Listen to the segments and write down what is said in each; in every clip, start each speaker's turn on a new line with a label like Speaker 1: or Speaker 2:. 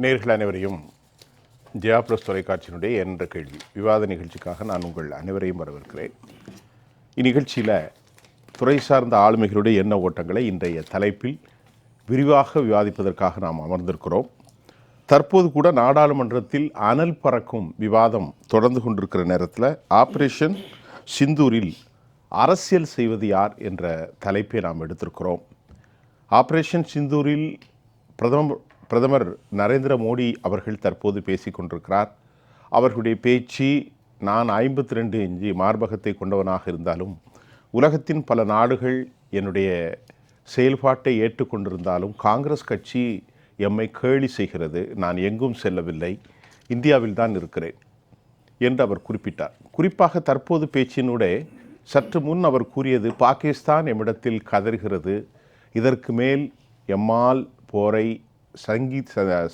Speaker 1: நேயர்கள் அனைவரையும் ஜெயா ப்ளஸ் தொலைக்காட்சியினுடைய என்ற கேள்வி விவாத நிகழ்ச்சிக்காக நான் உங்கள் அனைவரையும் வரவேற்கிறேன். இந்நிகழ்ச்சியில் துறை சார்ந்த ஆளுமைகளுடைய எண்ண ஓட்டங்களை இன்றைய தலைப்பில் விரிவாக விவாதிப்பதற்காக நாம் அமர்ந்திருக்கிறோம். தற்போது கூட நாடாளுமன்றத்தில் அனல் பறக்கும் விவாதம் தொடர்ந்து கொண்டிருக்கிற நேரத்தில் ஆபரேஷன் சிந்தூரில் அரசியல் செய்வது யார் என்ற தலைப்பை நாம் எடுத்திருக்கிறோம். ஆபரேஷன் சிந்தூரில் பிரதமர் நரேந்திர மோடி அவர்கள் தற்போது பேசி கொண்டிருக்கிறார். அவர்களுடைய பேச்சு, நான் 52 இன்ச்சு மார்பகத்தை கொண்டவனாக இருந்தாலும் உலகத்தின் பல நாடுகள் என்னுடைய செயல்பாட்டை ஏற்றுக்கொண்டிருந்தாலும் காங்கிரஸ் கட்சி எம்மை கேலி செய்கிறது, நான் எங்கும் செல்லவில்லை, இந்தியாவில் தான் இருக்கிறேன் என்று அவர் குறிப்பிட்டார். குறிப்பாக தற்போது பேச்சினுடைய சற்று முன் அவர் கூறியது, பாகிஸ்தான் எம்மிடத்தில் கதறுகிறது, இதற்கு மேல் எம்மால் போரை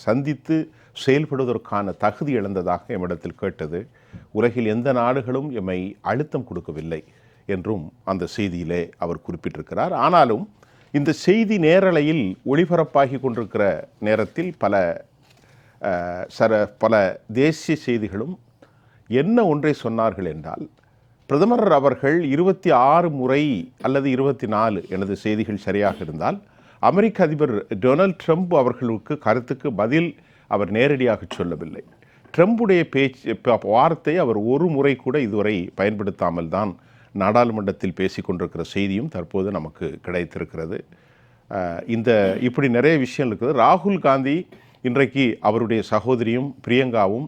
Speaker 1: சந்தித்து செயல்படுவதற்கான தகுதி இழந்ததாக எம்மிடத்தில் கேட்டது, உலகில் எந்த நாடுகளும் எம்மை அழுத்தம் கொடுக்கவில்லை என்றும் அந்த செய்தியிலே அவர் குறிப்பிட்டிருக்கிறார். ஆனாலும் இந்த செய்தி நேரலையில் ஒளிபரப்பாகி கொண்டிருக்கிற நேரத்தில் பல தேசிய செய்திகளும் என்ன ஒன்றை சொன்னார்கள் என்றால், பிரதமர் அவர்கள் 26 முறை அல்லது 24, எனது செய்திகள் சரியாக இருந்தால், அமெரிக்க அதிபர் டொனால்ட் ட்ரம்ப் அவர்களுக்கு கருத்துக்கு பதில் அவர் நேரடியாக சொல்லவில்லை. ட்ரம்புடைய வார்த்தை அவர் ஒரு முறை கூட இதுவரை பயன்படுத்தாமல் தான் நாடாளுமன்றத்தில் பேசி கொண்டிருக்கிற செய்தியும் தற்போது நமக்கு கிடைத்திருக்கிறது. இப்படி நிறைய விஷயம் இருக்குது. ராகுல் காந்தி இன்றைக்கு அவருடைய சகோதரியும் பிரியங்காவும்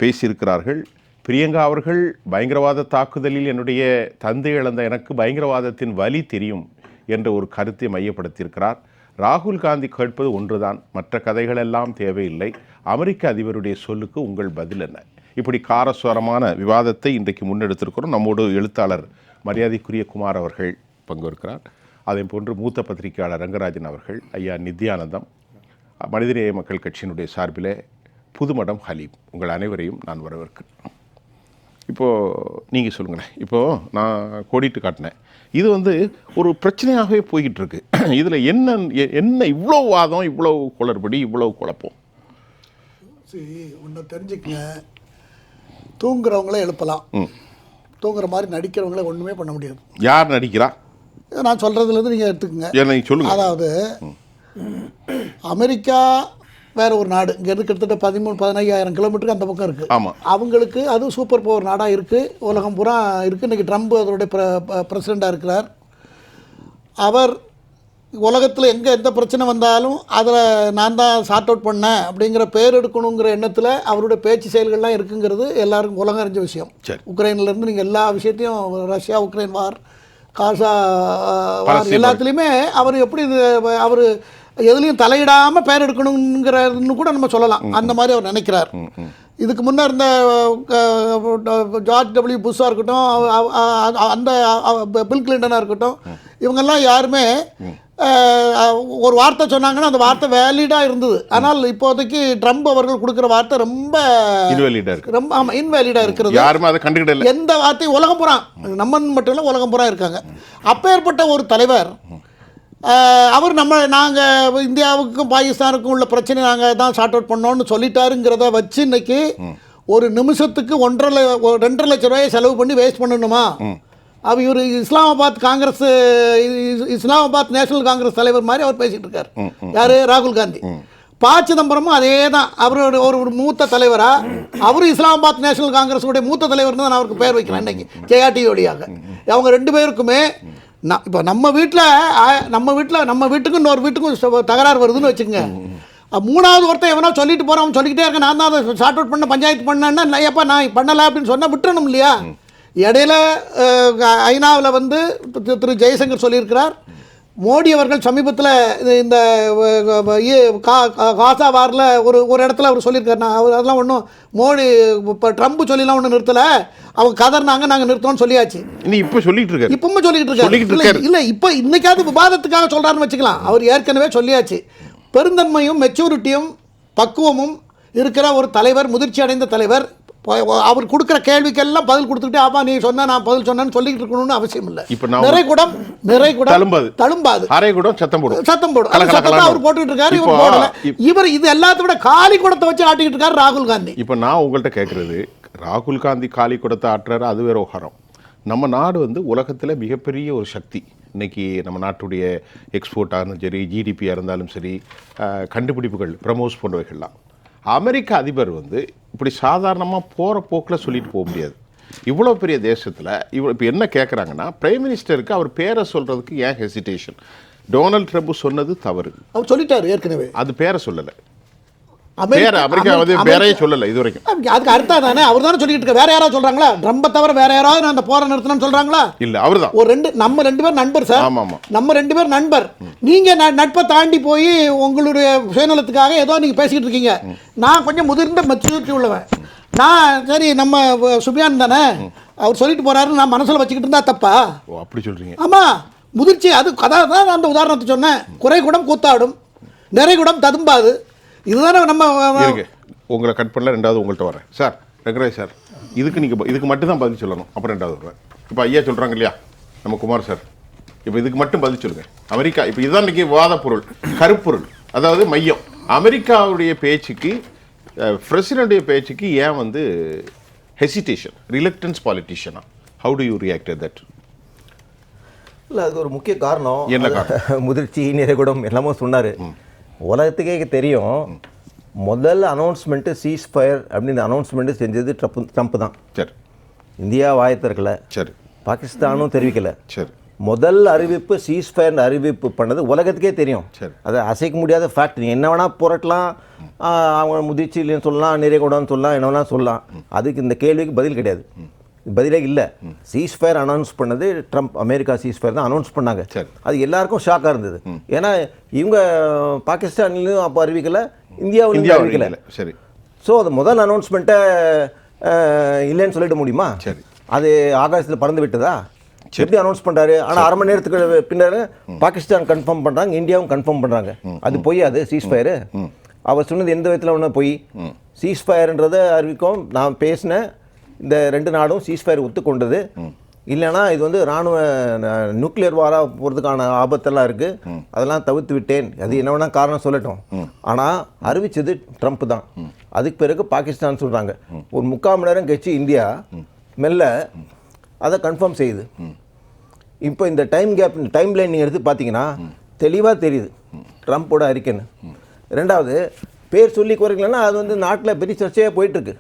Speaker 1: பேசியிருக்கிறார்கள். பிரியங்கா அவர்கள் பயங்கரவாத தாக்குதலில் என்னுடைய தந்தை இழந்த எனக்கு பயங்கரவாதத்தின் வலி தெரியும் என்ற ஒரு கருத்தை மையப்படுத்தியிருக்கிறார். ராகுல் காந்தி கேட்பது ஒன்றுதான், மற்ற கதைகளெல்லாம் தேவையில்லை, அமெரிக்க அதிபருடைய சொல்லுக்கு உங்கள் பதில் என்ன? இப்படி காரஸ்வரமான விவாதத்தை இன்றைக்கு முன்னெடுத்திருக்கிறோம். நம்மோடு எழுத்தாளர் மரியாதைக்குரிய குமார் அவர்கள் பங்கேற்கிறார். அதே போன்று மூத்த பத்திரிகையாளர் ரங்கராஜன் அவர்கள், ஐயா நித்யானந்தம், மனிதநேய மக்கள் கட்சியினுடைய சார்பிலே புதுமடம் ஹலீம், உங்கள் அனைவரையும் நான் வரவேற்கிறேன். இப்போது நீங்கள் சொல்லுங்களேன். இப்போது நான் கோடிட்டு காட்டினேன், இது ஒரு பிரச்சனையாகவே போய்கிட்டு இருக்கு. இதில் என்ன இவ்வளோ வாதம், இவ்வளோ குளறுபடி, இவ்வளோ குழப்பம்?
Speaker 2: ஒன்று தெரிஞ்சுக்கங்க, தூங்குறவங்களே எழுப்பலாம், தூங்குற மாதிரி நடிக்கிறவங்களே ஒன்றுமே பண்ண முடியாது.
Speaker 1: யார் நடிக்கிறா?
Speaker 2: நான் சொல்கிறதுலேருந்து நீங்கள் எடுத்துக்கங்க.
Speaker 1: நீங்கள் சொல்லுங்கள்.
Speaker 2: அதாவது அமெரிக்கா வேற ஒரு நாடு, இங்கேருந்து கிட்டத்தட்ட 13-15,000 கிலோமீட்டருக்கு அந்த பக்கம் இருக்குது.
Speaker 1: ஆமாம்,
Speaker 2: அவங்களுக்கு அது சூப்பர் பவர் நாடாக இருக்குது, உலகம் பூரா இருக்குது. இன்றைக்கி ட்ரம்ப் அதோடைய பிரசிடெண்ட்டாக இருக்கிறார். அவர் உலகத்தில் எந்த பிரச்சனை வந்தாலும் அதில் நான் தான் சார்ட் அவுட் பண்ணேன் அப்படிங்கிற பேர் எடுக்கணுங்கிற எண்ணத்தில் அவருடைய பேச்சு செயல்கள்லாம் இருக்குங்கிறது எல்லாருக்கும் உலகம் அறிஞ்ச விஷயம். உக்ரைன்லேருந்து நீங்கள் எல்லா விஷயத்தையும், ரஷ்யா உக்ரைன் வார், காசா வார், எல்லாத்துலேயுமே அவர் எப்படி அவர் எதுலேயும் தலையிடாமல் பேர் எடுக்கணுங்கிறன்னு கூட நம்ம சொல்லலாம். அந்த மாதிரி அவர் நினைக்கிறார். இதுக்கு முன்னே இருந்த ஜார்ஜ் டபிள்யூ புஷ்ஷாக இருக்கட்டும், அந்த பில் கிளின்டனாக இருக்கட்டும், இவங்கெல்லாம் யாருமே ஒரு வார்த்தை சொன்னாங்கன்னா அந்த வார்த்தை வேலிடாக இருந்தது. ஆனால் இப்போதைக்கு ட்ரம்ப் அவர்கள் கொடுக்குற வார்த்தை ரொம்ப இன்வேலிடாக இருக்கிறது.
Speaker 1: யாருமே அதை கண்டுக்கிடல.
Speaker 2: எந்த வார்த்தையும் உலகம் பூரா, நம்ம மட்டும் இல்லை, உலகம் பூரா இருக்காங்க. அப்பேற்பட்ட ஒரு தலைவர் அவர் நாங்கள் இந்தியாவுக்கும் பாகிஸ்தானுக்கும் உள்ள பிரச்சனை நாங்கள் தான் சார்ட் அவுட் பண்ணோன்னு சொல்லிட்டாருங்கிறத வச்சு இன்னைக்கு ஒரு நிமிஷத்துக்கு 2.5 லட்சம் ரூபாயை செலவு பண்ணி வேஸ்ட் பண்ணணுமா? இவர் இஸ்லாமாபாத் நேஷனல் காங்கிரஸ் தலைவர் மாதிரி அவர் பேசிகிட்டு இருக்கார். யார்? ராகுல் காந்தி. சிதம்பரமும் அதே தான். அவரோட ஒரு மூத்த தலைவரா, அவரும் இஸ்லாமாபாத் நேஷனல் காங்கிரஸுடைய மூத்த தலைவர்னு தான் அவருக்கு பேர் வைக்கிறேன் இன்னைக்கு, ஜெயாடியோடியாக. அவங்க 2 பேருக்குமே இப்போ நம்ம வீட்டுக்கும் இன்னொரு வீட்டுக்கும் தகராறு வருதுன்னு வச்சுக்கோங்க, 3வது ஒருத்தன் எவனோ சொல்லிட்டு போகிறான், அவன் சொல்லிக்கிட்டே இருக்கேன், நான் தான் அதை சார்ட் அவுட் பண்ண, பஞ்சாயத்து பண்ணேன்னா எப்போ நான் பண்ணலை அப்படின்னு சொன்னால் விட்டுறணும் இல்லையா? இடையில ஐநாவில் திரு ஜெய்சங்கர் சொல்லியிருக்கிறார், மோடி அவர்கள் சமீபத்தில் இந்த காசா வாரில் ஒரு இடத்துல அவர் சொல்லியிருக்காரு, நான் அதெல்லாம் ஒன்றும் மோடி இப்போ ட்ரம்ப் சொல்லிலாம் ஒன்றும் நிறுத்தலை, அவங்க கதர்னாங்க, நாங்கள் நிறுத்தோம்னு சொல்லியாச்சு. இப்பவும் சொல்லிட்டு இருக்காரு. இல்லை, இப்போ இன்னைக்காவது விவாதத்துக்காக சொல்கிறாருன்னு வச்சுக்கலாம். அவர் ஏற்கனவே சொல்லியாச்சு. பெருந்தன்மையும் மெச்சூரிட்டியும் பக்குவமும் இருக்கிற ஒரு தலைவர், முதிர்ச்சி அடைந்த தலைவர், அவர் கொடுக்குற கேள்விக்கெல்லாம் பதில் கொடுத்துட்டு ஆமா நீ சொன்ன நான் பதில் சொன்னேன்னு சொல்லிட்டு இருக்கணும்னு அவசியம் இல்லை.
Speaker 1: இப்போ நான்
Speaker 2: நிறைகுடம் தழும்பாது
Speaker 1: அரைகுடம் சத்தம் போடும்
Speaker 2: அந்த சத்தத்தை அவர் போட்டுட்டு இருக்காரு, இவர் போடல. இவர் இது எல்லாத்த விட காலி குடத்தை வச்சு ஆட்டிக்கிட்டு இருக்காரு ராகுல் காந்தி.
Speaker 1: இப்போ நான் உங்கள்கிட்ட கேட்குறது, ராகுல் காந்தி காலி குடத்தை ஆட்டுறாரு, அது வேற விவகாரம். நம்ம நாடு வந்து உலகத்தில் மிகப்பெரிய ஒரு சக்தி. இன்றைக்கி நம்ம நாட்டுடைய எக்ஸ்போர்ட்டாக இருந்தாலும் சரி, ஜிடிபியாக இருந்தாலும் சரி, கண்டுபிடிப்புகள் ப்ரமோஸ் போன்றவைகள்லாம் அமெரிக்க அதிபர் வந்து இப்படி சாதாரணமாக போகிற போக்கில் சொல்லிட்டு போக முடியாது. இவ்வளோ பெரிய தேசத்தில் இப்போ என்ன கேட்குறாங்கன்னா, பிரைம் மினிஸ்டருக்கு அவர் பேரை சொல்கிறதுக்கு ஏன் ஹெசிடேஷன்? டொனால்ட் ட்ரம்ப் சொன்னது தவறு,
Speaker 2: அவர் சொல்லிட்டாரு ஏற்கனவே, அது
Speaker 1: பேரை சொல்லலை. அமெரிக்கா வந்து பேரையே சொல்லலை இது வரைக்கும்.
Speaker 2: அதுக்கு அர்த்தம் தானே, அவர் தானே சொல்லிட்டு இருக்க. வேற யாராவது சொல்றாங்களா? ட்ரம்பை தவிர வேற யாராவது நான் அந்த போரை நிறுத்தணும்னு சொல்றாங்களா?
Speaker 1: இல்ல, அவர் தான்.
Speaker 2: நம்ம ரெண்டு பேர் நண்பர் சார்.
Speaker 1: ஆமா ஆமா,
Speaker 2: நம்ம ரெண்டு பேர் நண்பர். நீங்க நட்பை தாண்டி போய் உங்களுடைய சுயநலத்துக்காக ஏதோ நீங்க பேசிக்கிட்டு இருக்கீங்க. நான் கொஞ்சம் முதிர்ந்த மெச்சூரிட்டி உள்ளவன். நான் சரி நம்ம சுபியான் தானே, அவர் சொல்லிட்டு போறாரு, நான் மனசுல வச்சுக்கிட்டு இருந்தா தப்பா?
Speaker 1: அப்படி சொல்றீங்க? ஆமா,
Speaker 2: முதிர்ச்சி. அது அதான் அந்த உதாரணத்தை சொன்னேன். குறைகுடம் கூத்தாடும், நிறைகுடம் ததும்பாது. இதுதானே நம்ம.
Speaker 1: உங்களை கட் பண்ணல, ரெண்டாவது உங்கள்கிட்ட வரேன் சார். ரங்கராஜ் சார், இதுக்கு மட்டும் தான் பதில் சொல்லணும், அப்புறம் ரெண்டாவது வருவேன். இப்போ ஐயா சொல்கிறாங்க இல்லையா நம்ம குமார் சார், இப்போ இதுக்கு மட்டும் பதில் சொல்லுங்கள். அமெரிக்கா இப்போ இதுதான் இன்றைக்கி வாத பொருள், கருப்பொருள், அதாவது மையம். அமெரிக்காவுடைய பேச்சுக்கு, பிரசிடென்ட்டுடைய பேச்சுக்கு ஏன் வந்து ஹெசிடேஷன், ரிலக்டன்ஸ் பாலிட்டிஷியனா? How do you react that?
Speaker 3: இல்லை, அது ஒரு முக்கிய காரணம்.
Speaker 1: என்ன காரணம்?
Speaker 3: முதிர்ச்சி, நிறைகுடம் எல்லாமே சொன்னார். உலகத்துக்கே தெரியும், முதல் அனௌன்ஸ்மெண்ட்டு சீஸ் ஃபயர் அப்படின்னு அனௌன்ஸ்மெண்ட்டு செஞ்சது ட்ரம்ப் தான்.
Speaker 1: சரி.
Speaker 3: இந்தியா வாயத்திறக்கலை,
Speaker 1: சரி,
Speaker 3: பாகிஸ்தானும் தெரிவிக்கலை.
Speaker 1: சரி.
Speaker 3: முதல் அறிவிப்பு சீஸ் ஃபயர் அறிவிப்பு பண்ணது உலகத்துக்கே தெரியும்.
Speaker 1: சரி.
Speaker 3: அதை அசைக்க முடியாத ஃபேக்ட். நீ என்ன வேணால் புரட்டலாம், அவங்க முதிர்ச்சி இல்லைன்னு சொல்லலாம், நிறைகுடம்னு சொல்லலாம், என்ன வேணால் சொல்லலாம். அதுக்கு இந்த கேள்விக்கு பதில் கிடையாது, பதிலே இல்லை. சீஸ் ஃபயர் அனௌன்ஸ் பண்ணது ட்ரம்ப், அமெரிக்கா சீஸ் ஃபயர் தான் அனௌன்ஸ் பண்ணாங்க. அது எல்லாருக்கும் ஷாக்காக இருந்தது. ஏன்னா இவங்க பாகிஸ்தான்லையும் அப்போ அறிவிக்கலை, இந்தியாவிலையும் அறிவிக்கலை.
Speaker 1: சரி.
Speaker 3: ஸோ அது முதல் அனௌன்ஸ்மெண்ட்டை இல்லைன்னு சொல்லிட முடியுமா?
Speaker 1: சரி.
Speaker 3: அது ஆகாசத்தில் பறந்து விட்டதா? எப்படி அனௌன்ஸ் பண்ணுறாரு? ஆனால் அரை மணி நேரத்துக்கு பின்னர் பாகிஸ்தான் கன்ஃபார்ம் பண்ணுறாங்க, இந்தியாவும் கன்ஃபார்ம் பண்ணுறாங்க. அது போய் அது சீஸ் ஃபயரு. அவர் சொன்னது எந்த விதத்தில் ஒன்று போய் சீஸ் ஃபயர்ன்றதை அறிவிக்கும். நான் பேசினேன், இந்த ரெண்டு நாடும் சீஸ்ஃபயர் ஒத்துக்கொண்டது. இல்லைனா இது வந்து இராணுவ நியூக்ளியர் வாராக போகிறதுக்கான ஆபத்தெல்லாம் இருக்குது, அதெல்லாம் தவிர்த்து விட்டேன். அது என்ன வேணால் காரணம் சொல்லட்டும். ஆனால் அறிவித்தது ட்ரம்ப் தான். அதுக்கு பிறகு பாகிஸ்தான் சொல்கிறாங்க. ஒரு 3/4 மணி நேரம் கழிச்சு இந்தியா மெல்ல அதை கன்ஃபார்ம் செய்யுது. இப்போ இந்த டைம் லைன் நீங்கள் எடுத்து பார்த்தீங்கன்னா தெளிவாக தெரியுது ட்ரம்ப்போட அறிக்கைன்னு. ரெண்டாவது, பேர் சொல்லி குறைக்கலன்னா அது வந்து நாட்டில் பெரிய சர்ச்சையாக போயிட்டுருக்கு.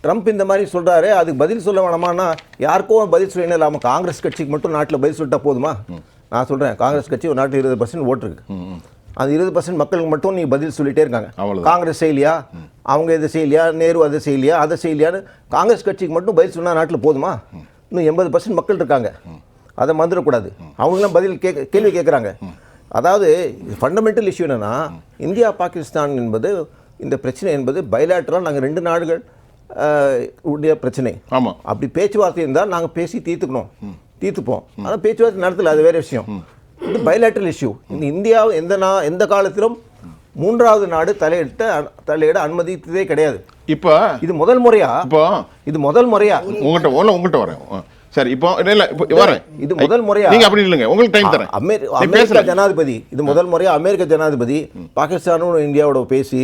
Speaker 3: ட்ரம்ப் இந்த மாதிரி சொல்கிறாரு, அதுக்கு பதில் சொல்ல வேணாமான்னா யாருக்கும் பதில் சொல்லணும் இல்லாமல் காங்கிரஸ் கட்சிக்கு மட்டும் நாட்டில் பதில் சொல்லிட்டா போதுமா? நான் சொல்கிறேன், காங்கிரஸ் கட்சி ஒரு நாட்டில் 20% ஓட்டு இருக்குது. அந்த 20% மக்களுக்கு மட்டும் நீ பதில் சொல்லிகிட்டே இருக்காங்க. காங்கிரஸ் செய்யலையா, அவங்க இதை செய்யலையா, நேரு அதை செய்யலையா, அதை செய்யலையான்னு காங்கிரஸ் கட்சிக்கு மட்டும் பதில் சொன்னால் நாட்டில் போதுமா? இன்னும் 80% மக்கள் இருக்காங்க, அதை மறந்துடக்கூடாது. அவங்களாம் பதில் கேள்வி கேட்குறாங்க. அதாவது ஃபண்டமெண்டல் இஷ்யூ என்னென்னா, இந்தியா பாகிஸ்தான் என்பது, இந்த பிரச்சனை என்பது பைலேட்டரல், நாங்கள் ரெண்டு நாடுகள் உடைய பிரச்சனை.
Speaker 1: ஆமாம்,
Speaker 3: அப்படி பேச்சுவார்த்தை இருந்தால் நாங்கள் பேசி தீர்த்துப்போம். ஆனால் பேச்சுவார்த்தை நடத்தல, அது வேறு விஷயம். இது பைலேட்டரல் இஷ்யூ. இந்த இந்தியா எந்த காலத்திலும் மூன்றாவது நாடு தலையிட அனுமதித்ததே கிடையாது.
Speaker 1: இப்போ
Speaker 3: இது முதல் முறையா?
Speaker 1: உங்கள்கிட்ட வரேன். சரி, இப்போ வரேன்.
Speaker 3: இது முதல் முறையா?
Speaker 1: நீங்க அப்படி இல்லைங்க, உங்களுக்கு டைம் தரேன்.
Speaker 3: அமெரிக்கா ஜனாதிபதி, இது முதல் முறையா அமெரிக்க ஜனாதிபதி பாகிஸ்தானும் இந்தியாவோட பேசி